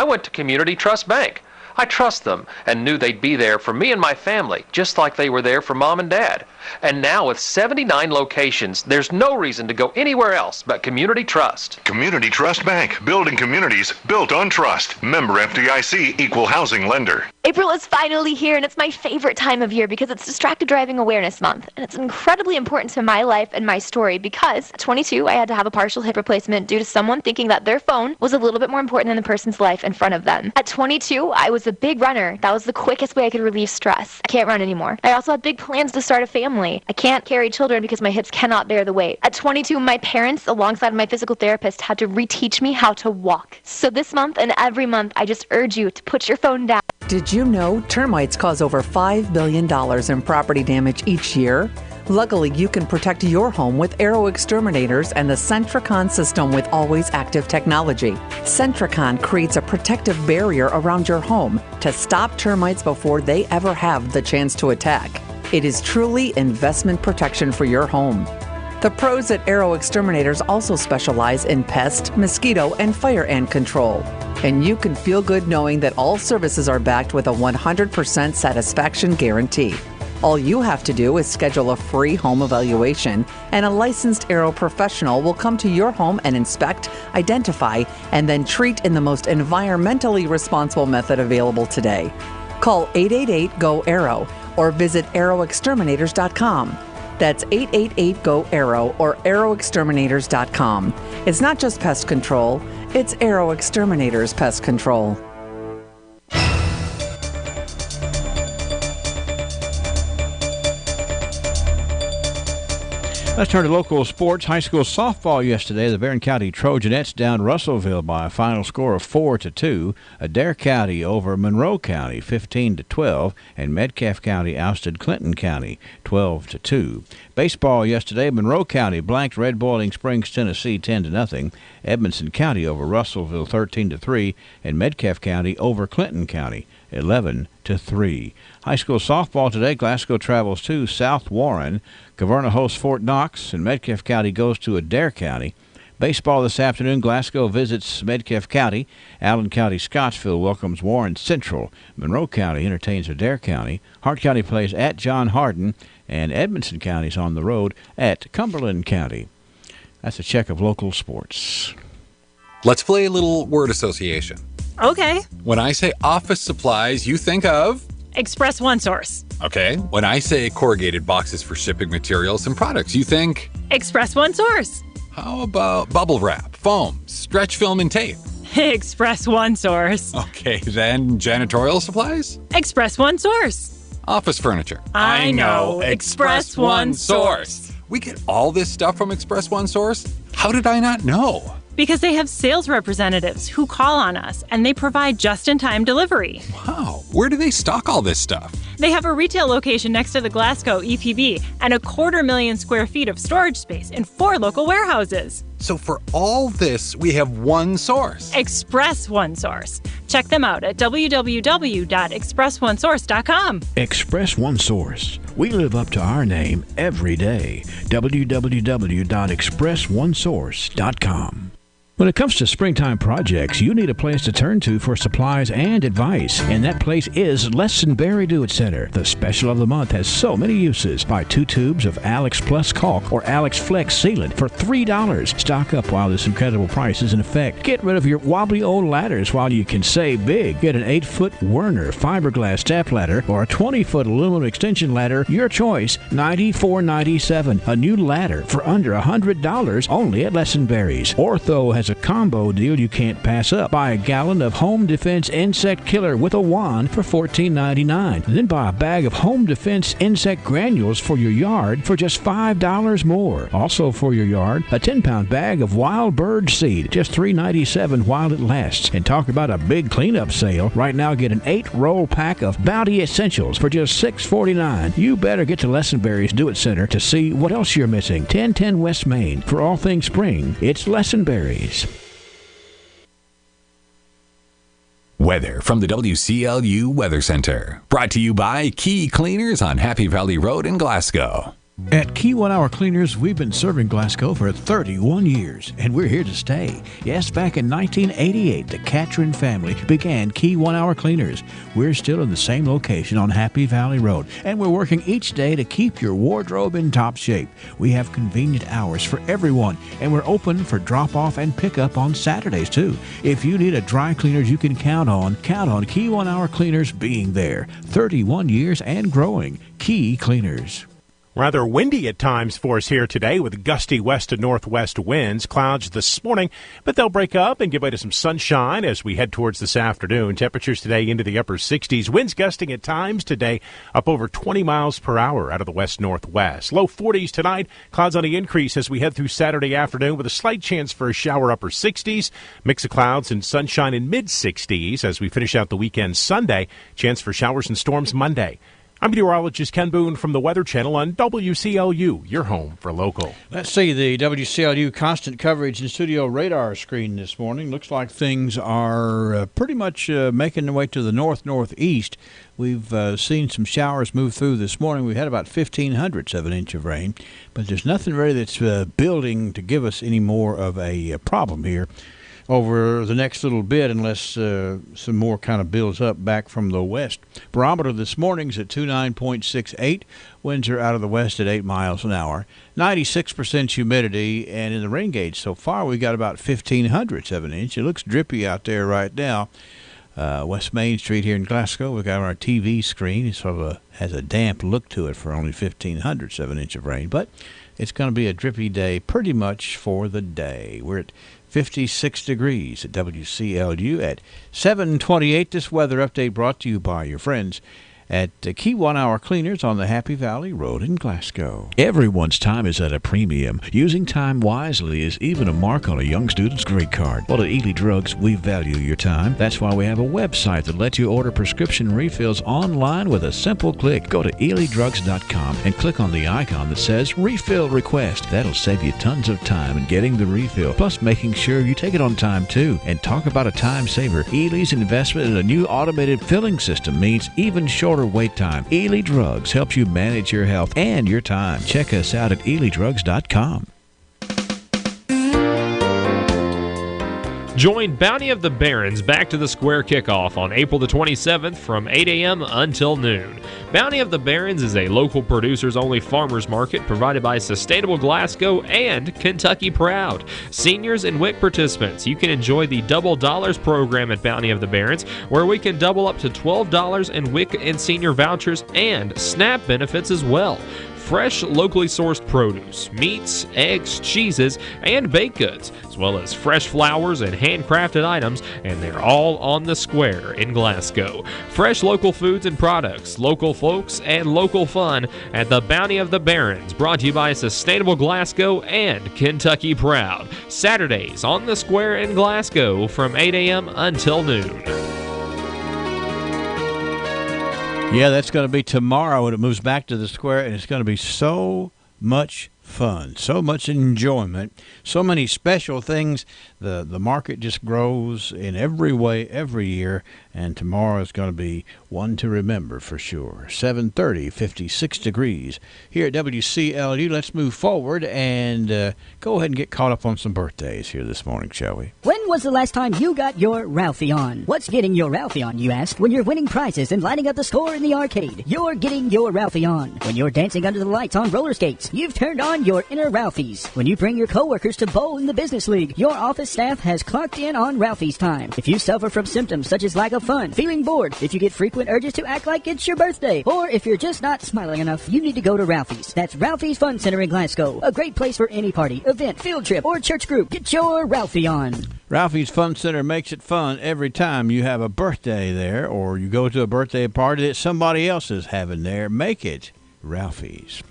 I went to Community Trust Bank. I trust them and knew they'd be there for me and my family, just like they were there for Mom and Dad. And now with 79 locations, there's no reason to go anywhere else but Community Trust. Community Trust Bank, building communities built on trust. Member FDIC, equal housing lender. April is finally here, and it's my favorite time of year because it's Distracted Driving Awareness Month. And it's incredibly important to my life and my story because at 22, I had to have a partial hip replacement due to someone thinking that their phone was a little bit more important than the person's life in front of them. At 22, I was a big runner. That was the quickest way I could relieve stress. I can't run anymore. I also had big plans to start a family. I can't carry children because my hips cannot bear the weight. At 22, my parents, alongside my physical therapist, had to reteach me how to walk. So this month and every month, I just urge you to put your phone down. Did you know termites cause over $5 billion in property damage each year? Luckily, you can protect your home with Arrow Exterminators and the Centricon system with always active technology. Centricon creates a protective barrier around your home to stop termites before they ever have the chance to attack. It is truly investment protection for your home. The pros at Arrow Exterminators also specialize in pest, mosquito, and fire ant control. And you can feel good knowing that all services are backed with a 100% satisfaction guarantee. All you have to do is schedule a free home evaluation, and a licensed Arrow professional will come to your home and inspect, identify, and then treat in the most environmentally responsible method available today. Call 888-GO-ARROW or visit arrowexterminators.com. That's 888-GO-ARROW or arrowexterminators.com. It's not just pest control, it's Arrow Exterminators Pest Control. Let's turn to local sports. High school softball yesterday. The Barron County Trojanettes down Russellville by a final score of 4-2. Adair County over Monroe County 15-12, and Metcalfe County ousted Clinton County 12-2. Baseball yesterday. Monroe County blanked Red Boiling Springs, Tennessee 10-0. Edmonson County over Russellville 13-3, and Metcalfe County over Clinton County 11-3. High school softball today. Glasgow travels to South Warren. Gaverna hosts Fort Knox, and Metcalfe County goes to Adair County. Baseball this afternoon. Glasgow visits Metcalfe County. Allen County Scottsville welcomes Warren Central. Monroe County entertains Adair County. Hart County plays at John Hardin, and Edmonson County's on the road at Cumberland County. That's a check of local sports. Let's play a little word association. Okay. When I say office supplies, you think of Express One Source. Okay. When I say corrugated boxes for shipping materials and products, you think Express One Source. How about bubble wrap, foam, stretch film, and tape? Express One Source. Okay, then janitorial supplies? Express One Source. Office furniture. I know. Express One Source. We get all this stuff from Express One Source? How did I not know? Because they have sales representatives who call on us, and they provide just-in-time delivery. Wow. Where do they stock all this stuff? They have a retail location next to the Glasgow EPB and 250,000 square feet of storage space in 4 local warehouses. So for all this, we have one source. Express One Source. Check them out at www.expressonesource.com. Express One Source. We live up to our name every day. www.expressonesource.com. When it comes to springtime projects, you need a place to turn to for supplies and advice, and that place is Lessenberry Do It Center. The special of the month has so many uses. Buy 2 tubes of Alex Plus caulk or Alex Flex sealant for $3. Stock up while this incredible price is in effect. Get rid of your wobbly old ladders while you can save big. Get an 8-foot Werner fiberglass step ladder or a 20-foot aluminum extension ladder. Your choice, $94.97. A new ladder for under $100 only at Lessenberry's. Ortho has a combo deal you can't pass up. Buy a gallon of Home Defense Insect Killer with a wand for $14.99. Then buy a bag of Home Defense Insect Granules for your yard for just $5 more. Also for your yard, a 10-pound bag of Wild Bird Seed, just $3.97 while it lasts. And talk about a big cleanup sale. Right now, get an 8-roll pack of Bounty Essentials for just $6.49. You better get to Lessenberry's Do It Center to see what else you're missing. 1010 West Main. For all things spring, it's Lessenberry's. Weather from the WCLU Weather Center. Brought to you by Key Cleaners on Happy Valley Road in Glasgow. At Key 1 Hour Cleaners, we've been serving Glasgow for 31 years, and we're here to stay. Yes, back in 1988, the Catron family began Key 1 Hour Cleaners. We're still in the same location on Happy Valley Road, and we're working each day to keep your wardrobe in top shape. We have convenient hours for everyone, and we're open for drop-off and pickup on Saturdays, too. If you need a dry cleaners you can count on Key 1 Hour Cleaners being there. 31 years and growing. Key Cleaners. Rather windy at times for us here today with gusty west to northwest winds. Clouds this morning, but they'll break up and give way to some sunshine as we head towards this afternoon. Temperatures today into the upper 60s. Winds gusting at times today up over 20 miles per hour out of the west-northwest. Low 40s tonight. Clouds on the increase as we head through Saturday afternoon with a slight chance for a shower upper 60s. Mix of clouds and sunshine in mid-60s as we finish out the weekend Sunday. Chance for showers and storms Monday. I'm meteorologist Ken Boone from the Weather Channel on WCLU, your home for local. Let's see the WCLU constant coverage and studio radar screen this morning. Looks like things are pretty much making their way to the north-northeast. We've seen some showers move through this morning. We had about 1/1500ths of an inch of rain, but there's nothing really that's building to give us any more of a problem here over the next little bit unless some more kind of builds up back from the west. Barometer this morning's at 29.68. Winds are out of the west at 8 miles an hour. 96% humidity, and in the rain gauge so far we got about 1/1500ths of an inch. It looks drippy out there right now. West Main Street here in Glasgow, we've got our TV screen. It sort of has a damp look to it for only 1/1500ths of an inch of rain, but it's going to be a drippy day pretty much for the day. We're at 56 degrees at WCLU at 7:28. This weather update brought to you by your friends at Key 1 Hour Cleaners on the Happy Valley Road in Glasgow. Everyone's time is at a premium. Using time wisely is even a mark on a young student's grade card. Well, at Ely Drugs, we value your time. That's why we have a website that lets you order prescription refills online with a simple click. Go to elydrugs.com and click on the icon that says Refill Request. That'll save you tons of time in getting the refill, plus making sure you take it on time, too. And talk about a time saver. Ely's investment in a new automated filling system means even shorter wait time. Ely Drugs helps you manage your health and your time. Check us out at elydrugs.com. Join Bounty of the Barons back to the Square kickoff on April the 27th from 8 a.m. until noon. Bounty of the Barons is a local producers-only farmers market provided by Sustainable Glasgow and Kentucky Proud. Seniors and WIC participants, you can enjoy the Double Dollars program at Bounty of the Barons, where we can double up to $12 in WIC and senior vouchers and SNAP benefits as well. Fresh, locally sourced produce, meats, eggs, cheeses, and baked goods, as well as fresh flowers and handcrafted items, and they're all on the Square in Glasgow. Fresh local foods and products, local folks, and local fun at the Bounty of the Barons, brought to you by Sustainable Glasgow and Kentucky Proud. Saturdays on the Square in Glasgow from 8 a.m. until noon. Yeah, that's going to be tomorrow when it moves back to the Square, and it's going to be so much fun, so much enjoyment, so many special things. The market just grows in every way every year, and tomorrow is going to be one to remember for sure. 7:30, 56 degrees here at WCLU. Let's move forward and go ahead and get caught up on some birthdays here this morning, shall we? When was the last time you got your Ralphie on? What's getting your Ralphie on, you ask? When you're winning prizes and lighting up the score in the arcade, you're getting your Ralphie on. When you're dancing under the lights on roller skates, you've turned on your inner Ralphies. When you bring your coworkers to bowl in the business league, your office staff has clocked in on Ralphie's time. If you suffer from symptoms such as lack of fun, feeling bored, if you get frequent urges to act like it's your birthday, or if you're just not smiling enough, you need to go to Ralphie's. That's Ralphie's Fun Center in Glasgow. A great place for any party, event, field trip, or church group. Get your Ralphie on. Ralphie's Fun Center makes it fun every time you have a birthday there, or you go to a birthday party that somebody else is having there. Make it Ralphie's.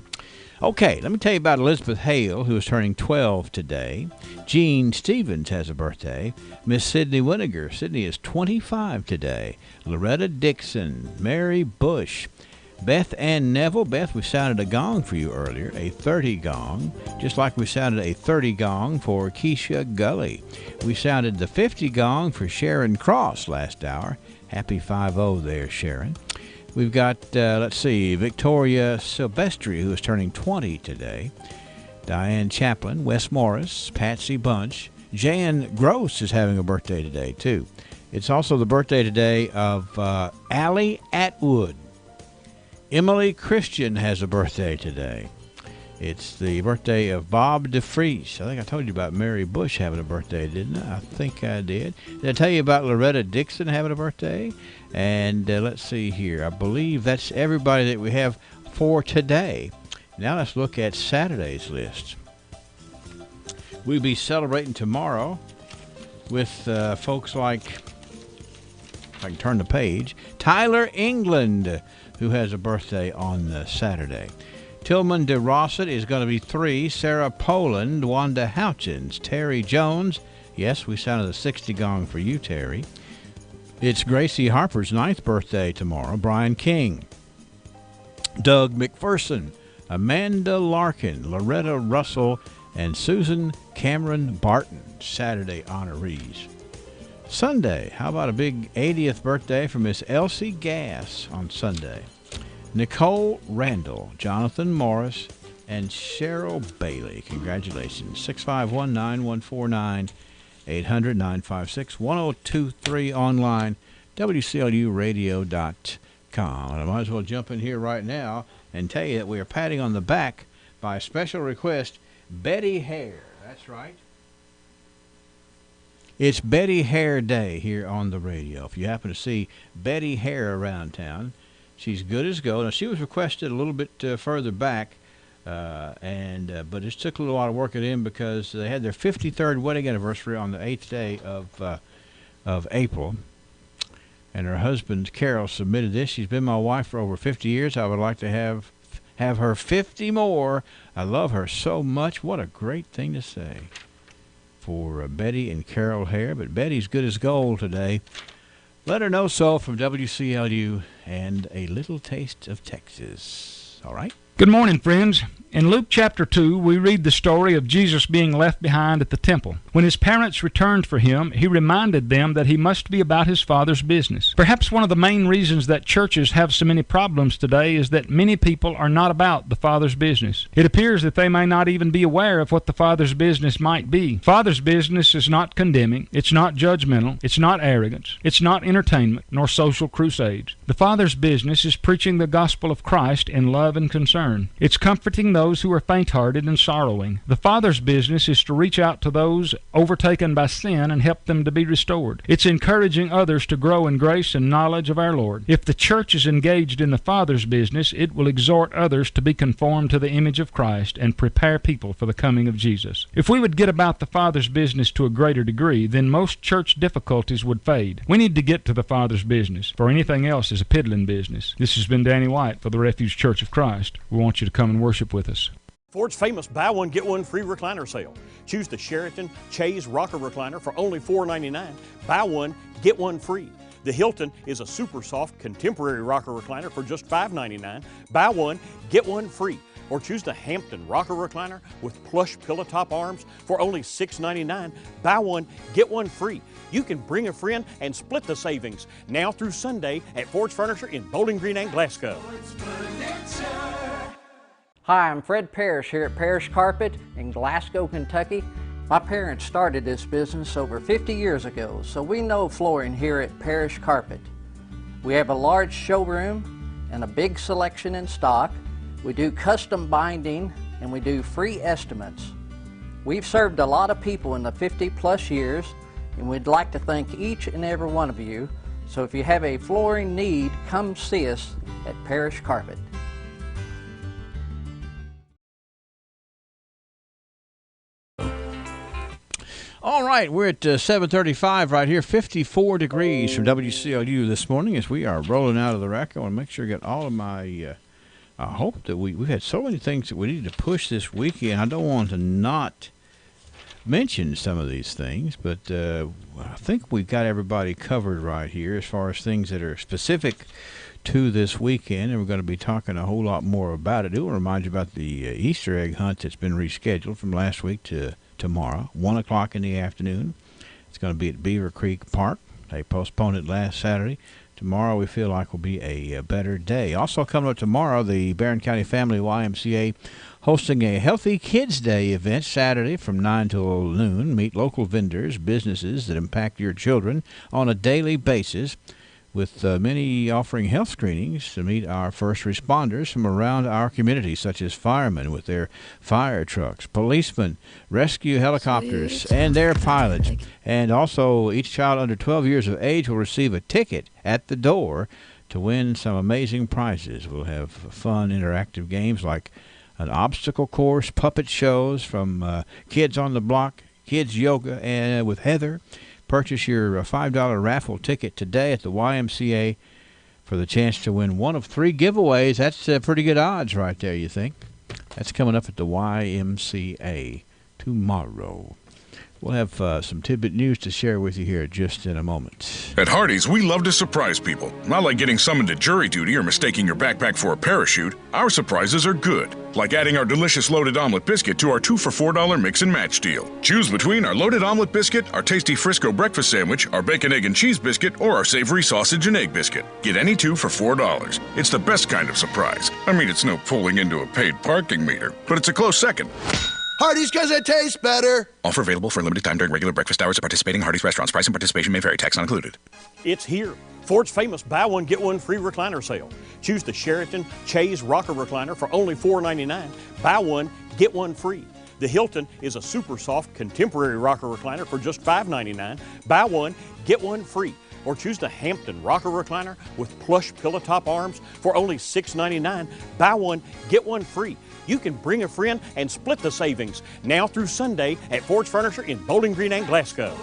Okay, let me tell you about Elizabeth Hale, who is turning 12 today. Jean Stevens has a birthday. Miss Sydney Winiger. Sydney is 25 today. Loretta Dixon. Mary Bush. Beth Ann Neville. Beth, we sounded a gong for you earlier, a 30 gong, just like we sounded a 30 gong for Keisha Gully. We sounded the 50 gong for Sharon Cross last hour. Happy 5-0 there, Sharon. We've got, let's see, Victoria Silvestri, who is turning 20 today. Diane Chaplin, Wes Morris, Patsy Bunch. Jan Gross is having a birthday today, too. It's also the birthday today of Allie Atwood. Emily Christian has a birthday today. It's the birthday of Bob DeFries. I think I told you about Mary Bush having a birthday, didn't I? I think I did. Did I tell you about Loretta Dixon having a birthday? And let's see here. I believe that's everybody that we have for today. Now let's look at Saturday's list. We'll be celebrating tomorrow with folks like, if I can turn the page, Tyler England, who has a birthday on Saturday. Tillman DeRossett is going to be 3. Sarah Poland, Wanda Houchins, Terry Jones. Yes, we sounded the 60 gong for you, Terry. It's Gracie Harper's 9th birthday tomorrow. Brian King, Doug McPherson, Amanda Larkin, Loretta Russell, and Susan Cameron Barton, Saturday honorees. Sunday, how about a big 80th birthday for Miss Elsie Gass on Sunday? Nicole Randall, Jonathan Morris, and Cheryl Bailey. Congratulations. 651-9149, 800-956-1023 online, WCLUradio.com. And I might as well jump in here right now and tell you that we are patting on the back by special request Betty Hare. That's right. It's Betty Hare Day here on the radio. If you happen to see Betty Hare around town, she's good as gold. Now, she was requested a little bit further back, but it took a little while to work it in because they had their 53rd wedding anniversary on the 8th day of April. And her husband, Carol, submitted this. She's been my wife for over 50 years. I would like to have her 50 more. I love her so much. What a great thing to say for Betty and Carol Hare. But Betty's good as gold today. Let her know so from WCLU and a little taste of Texas. All right? Good morning, friends. In Luke chapter 2, we read the story of Jesus being left behind at the temple. When his parents returned for him, he reminded them that he must be about his Father's business. Perhaps one of the main reasons that churches have so many problems today is that many people are not about the Father's business. It appears that they may not even be aware of what the Father's business might be. Father's business is not condemning, it's not judgmental, it's not arrogance, it's not entertainment, nor social crusades. The Father's business is preaching the gospel of Christ in love and concern. It's comforting those who are faint-hearted and sorrowing. The Father's business is to reach out to those overtaken by sin and help them to be restored. It's encouraging others to grow in grace and knowledge of our Lord. If the church is engaged in the Father's business, it will exhort others to be conformed to the image of Christ and prepare people for the coming of Jesus. If we would get about the Father's business to a greater degree, then most church difficulties would fade. We need to get to the Father's business, for anything else is a piddling business. This has been Danny White for the Refuge Church of Christ. We want you to come and worship with us. Ford's famous buy one, get one free recliner sale. Choose the Sheraton Chase Rocker Recliner for only $4.99. Buy one, get one free. The Hilton is a super soft contemporary rocker recliner for just $5.99. Buy one, get one free. Or choose the Hampton Rocker Recliner with plush pillow top arms for only $6.99. Buy one, get one free. You can bring a friend and split the savings now through Sunday at Ford's Furniture in Bowling Green and Glasgow. Hi, I'm Fred Parrish here at Parrish Carpet in Glasgow, Kentucky. My parents started this business over 50 years ago, so we know flooring here at Parrish Carpet. We have a large showroom and a big selection in stock. We do custom binding and we do free estimates. We've served a lot of people in the 50+ years, and we'd like to thank each and every one of you. So if you have a flooring need, come see us at Parrish Carpet. All right, we're at 7:35 right here, 54 degrees from WCLU this morning as we are rolling out of the rack. I want to make sure I get all of my, I hope that we've had so many things that we need to push this weekend. I don't want to not mention some of these things, but I think we've got everybody covered right here as far as things that are specific to this weekend, and we're going to be talking a whole lot more about it. I do want to remind you about the Easter egg hunt that's been rescheduled from last week to tomorrow, 1 o'clock in the afternoon. It's going to be at Beaver Creek Park. They postponed it last Saturday Tomorrow we feel like will be a better day. Also coming up tomorrow, the Barron County Family YMCA hosting a Healthy Kids Day event Saturday from 9 till noon. Meet local vendors, businesses that impact your children on a daily basis, with many offering health screenings to meet our first responders from around our community, such as firemen with their fire trucks, policemen, rescue helicopters, and their pilots. And also, each child under 12 years of age will receive a ticket at the door to win some amazing prizes. We'll have fun, interactive games like an obstacle course, puppet shows from Kids on the Block, Kids Yoga, and with Heather. Purchase your $5 raffle ticket today at the YMCA for the chance to win one of 3 giveaways. That's pretty good odds right there, you think? That's coming up at the YMCA tomorrow. We'll have some tidbit news to share with you here just in a moment. At Hardee's, we love to surprise people. Not like getting summoned to jury duty or mistaking your backpack for a parachute. Our surprises are good, like adding our delicious loaded omelet biscuit to our 2 for $4 mix and match deal. Choose between our loaded omelet biscuit, our tasty Frisco breakfast sandwich, our bacon, egg, and cheese biscuit, or our savory sausage and egg biscuit. Get any 2 for $4. It's the best kind of surprise. I mean, it's no pulling into a paid parking meter, but it's a close second. Hardee's, because it tastes better. Offer available for a limited time during regular breakfast hours at participating Hardee's restaurants. Price and participation may vary. Tax not included. It's here. Ford's famous buy one, get one free recliner sale. Choose the Sheraton Chase Rocker Recliner for only $4.99. Buy one, get one free. The Hilton is a super soft contemporary rocker recliner for just $5.99. Buy one, get one free. Or choose the Hampton Rocker Recliner with plush pillow top arms for only $6.99. Buy one, get one free. You can bring a friend and split the savings now through Sunday at Ford's Furniture in Bowling Green and Glasgow.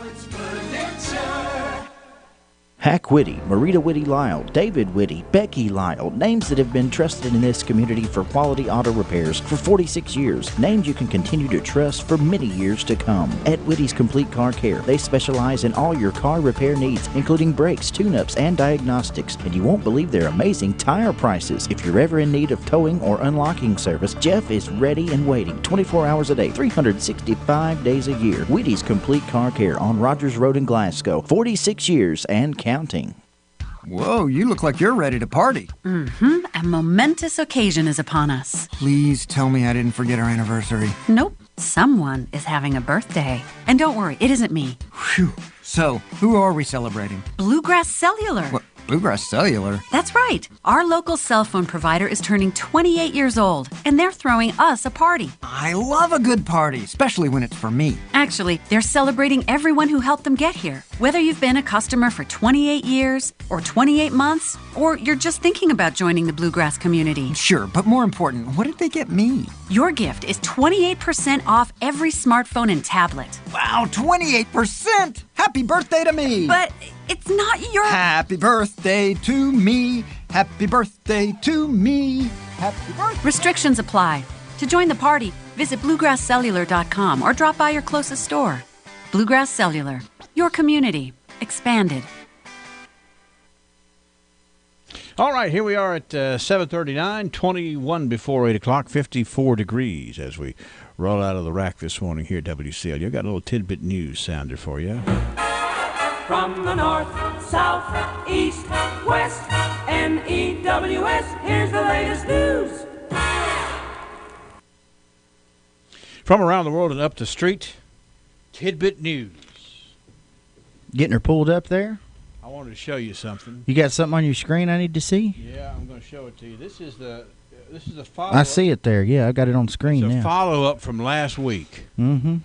Hack Whitty, Marita Whitty Lyle, David Whitty, Becky Lyle, names that have been trusted in this community for quality auto repairs for 46 years. Names you can continue to trust for many years to come. At Whitty's Complete Car Care, they specialize in all your car repair needs, including brakes, tune-ups, and diagnostics. And you won't believe their amazing tire prices. If you're ever in need of towing or unlocking service, Jeff is ready and waiting 24 hours a day, 365 days a year. Whitty's Complete Car Care on Rogers Road in Glasgow, 46 years and counting. Whoa, you look like you're ready to party. Mm-hmm. A momentous occasion is upon us. Please tell me I didn't forget our anniversary. Nope. Someone is having a birthday. And don't worry, it isn't me. Phew. So, who are we celebrating? Bluegrass Cellular. What? Bluegrass Cellular? That's right. Our local cell phone provider is turning 28 years old, and they're throwing us a party. I love a good party, especially when it's for me. Actually, they're celebrating everyone who helped them get here. Whether you've been a customer for 28 years, or 28 months, or you're just thinking about joining the Bluegrass community. Sure, but more important, what did they get me? Your gift is 28% off every smartphone and tablet. Wow, 28%! Happy birthday to me! But it's not your... Happy birthday to me! Happy birthday to me! Happy birthday! Restrictions apply. To join the party, visit bluegrasscellular.com or drop by your closest store. Bluegrass Cellular. Your community. Expanded. All right, here we are at 7:39, 21 before 8 o'clock, 54 degrees as we roll out of the rack this morning here at WCLU. Got a little tidbit news sounder for you. From the north, south, east, west, NEWS, here's the latest news. From around the world and up the street, tidbit news. Getting her pulled up there? I wanted to show you something. You got something on your screen I need to see? Yeah, I'm going to show it to you. This is the follow-up. I see it there. Yeah, I got it on screen now. It's a follow-up from last week. Mm-hmm.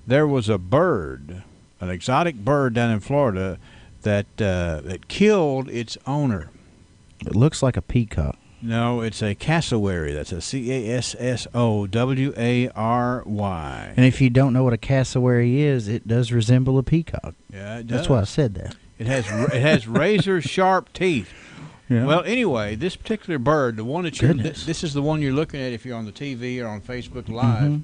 There was a bird, an exotic bird down in Florida that killed its owner. It looks like a peacock. No, it's a cassowary. That's a Cassowary. And if you don't know what a cassowary is, it does resemble a peacock. Yeah, it does. That's why I said that. It has razor sharp teeth. Yeah. Well, anyway, this particular bird, the one that this is the one you're looking at if you're on the TV or on Facebook Live. Mm-hmm.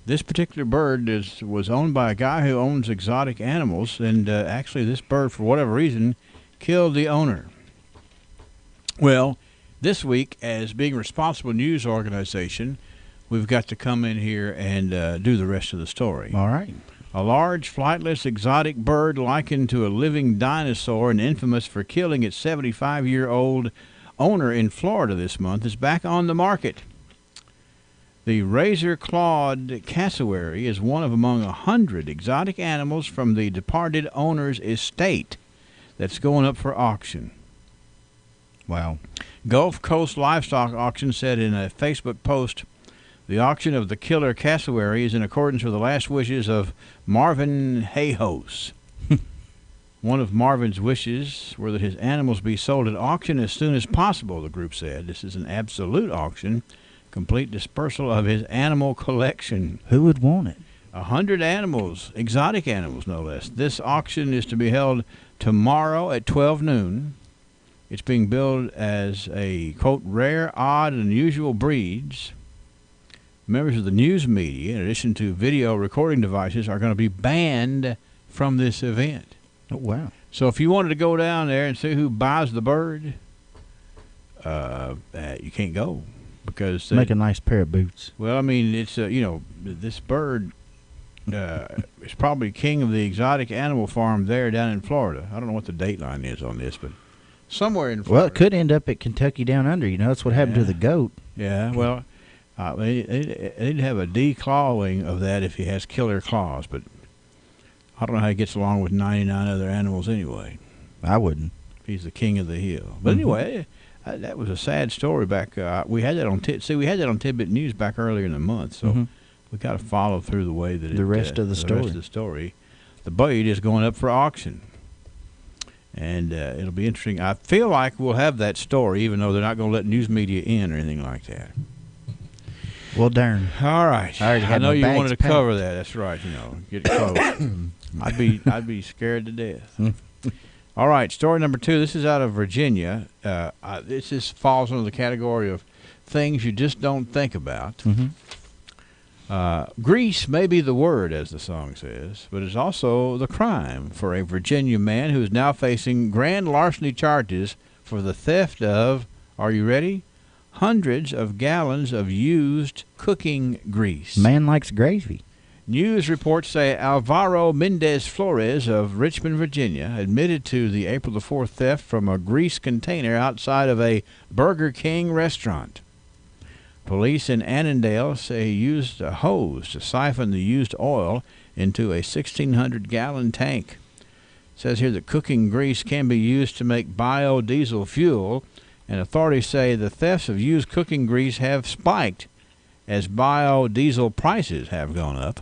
This particular bird was owned by a guy who owns exotic animals, and actually this bird, for whatever reason, killed the owner. Well, this week, as being a responsible news organization, we've got to come in here and do the rest of the story. All right. A large, flightless, exotic bird likened to a living dinosaur and infamous for killing its 75-year-old owner in Florida this month is back on the market. The razor-clawed cassowary is one of among 100 exotic animals from the departed owner's estate that's going up for auction. Wow. Gulf Coast Livestock Auction said in a Facebook post, the auction of the killer cassowary is in accordance with the last wishes of Marvin Hayhos. One of Marvin's wishes were that his animals be sold at auction as soon as possible, the group said. This is an absolute auction, complete dispersal of his animal collection. Who would want it? 100 animals, exotic animals no less. This auction is to be held tomorrow at 12 noon. It's being billed as a, quote, rare, odd, and unusual breeds. Members of the news media, in addition to video recording devices, are going to be banned from this event. Oh, wow. So if you wanted to go down there and see who buys the bird, you can't go. Because make a nice pair of boots. Well, I mean, it's, this bird is probably king of the exotic animal farm there down in Florida. I don't know what the date line is on this, but somewhere in Florida. Well, it could end up at Kentucky Down Under. You know, that's what happened to the goat. Yeah, well, they'd have a declawing of that if he has killer claws, but I don't know how he gets along with 99 other animals anyway. I wouldn't. He's the king of the hill. But anyway, that was a sad story back. We had that on Tidbit News back earlier in the month, so we got to follow through the way that the rest of the story. The bird is going up for auction, and it'll be interesting. I feel like we'll have that story, even though they're not going to let news media in or anything like that. Well, darn. All right. I know you wanted to cover that. That's right. Get close. I'd be scared to death. All right. Story number 2. This is out of Virginia. This just falls under the category of things you just don't think about. Grease may be the word, as the song says, but it's also the crime for a Virginia man who is now facing grand larceny charges for the theft of, are you ready? Hundreds of gallons of used cooking grease. Man likes gravy. News reports say Alvaro Mendez Flores of Richmond, Virginia, admitted to the April the 4th theft from a grease container outside of a Burger King restaurant. Police in Annandale say he used a hose to siphon the used oil into a 1,600-gallon tank. It says here that cooking grease can be used to make biodiesel fuel, and authorities say the thefts of used cooking grease have spiked as biodiesel prices have gone up.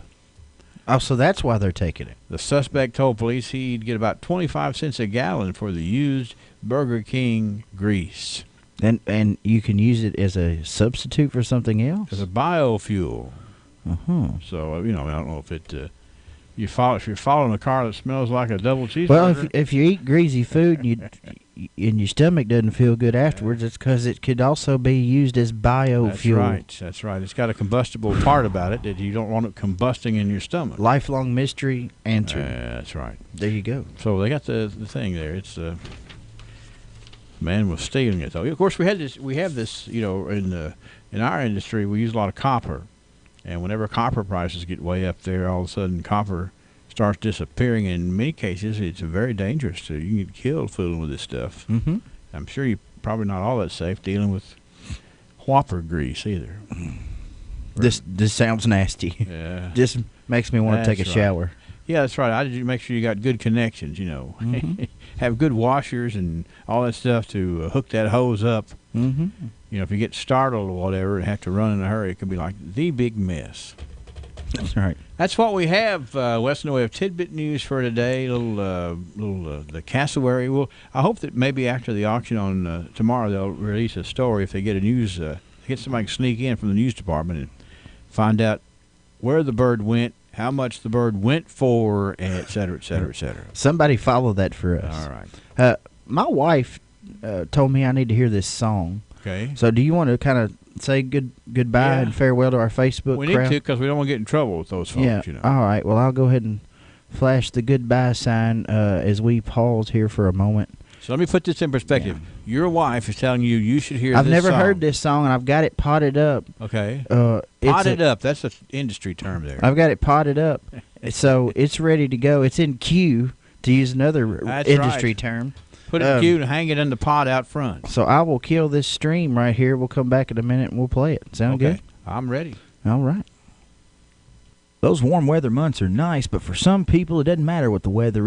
Oh, so that's why they're taking it. The suspect told police he'd get about 25 cents a gallon for the used Burger King grease. And you can use it as a substitute for something else? As a biofuel. So, I don't know if it... if you're following a car that smells like a double cheeseburger... Well, if you eat greasy food and your stomach doesn't feel good afterwards, it's because it could also be used as biofuel. That's right. It's got a combustible part about it that you don't want it combusting in your stomach. Lifelong mystery answered. That's right. There you go. So they got the thing there. It's man was stealing it, though. Of course, we have this, in our industry, we use a lot of copper. And whenever copper prices get way up there, all of a sudden copper starts disappearing. In many cases, it's very dangerous. You can get killed fooling with this stuff. I'm sure you're probably not all that safe dealing with whopper grease either. This sounds nasty. Yeah. Just makes me want to take a shower. Yeah, that's right. I just make sure you got good connections, Have good washers and all that stuff to hook that hose up. If you get startled or whatever and have to run in a hurry, it could be like the big mess. That's right. That's what we have, Weston. We have tidbit news for today. The cassowary. Well, I hope that maybe after the auction on tomorrow they'll release a story if they get get somebody to sneak in from the news department and find out where the bird went, how much the bird went for, et cetera, et cetera, et cetera. Somebody follow that for us. All right. My wife told me I need to hear this song. Okay. So do you want to kind of say goodbye and farewell to our Facebook We crowd? need to because we don't want to get in trouble with those folks, All right. Well, I'll go ahead and flash the goodbye sign as we pause here for a moment. So let me put this in perspective. Yeah. Your wife is telling you should hear this song. I've never heard this song, and I've got it potted up. Okay. Potted up. That's an industry term there. I've got it potted up, so it's ready to go. It's in queue, to use another industry term. Put it in queue and hang it in the pot out front. So I will kill this stream right here. We'll come back in a minute, and we'll play it. Sound good? I'm ready. All right. Those warm weather months are nice, but for some people, it doesn't matter what the weather is.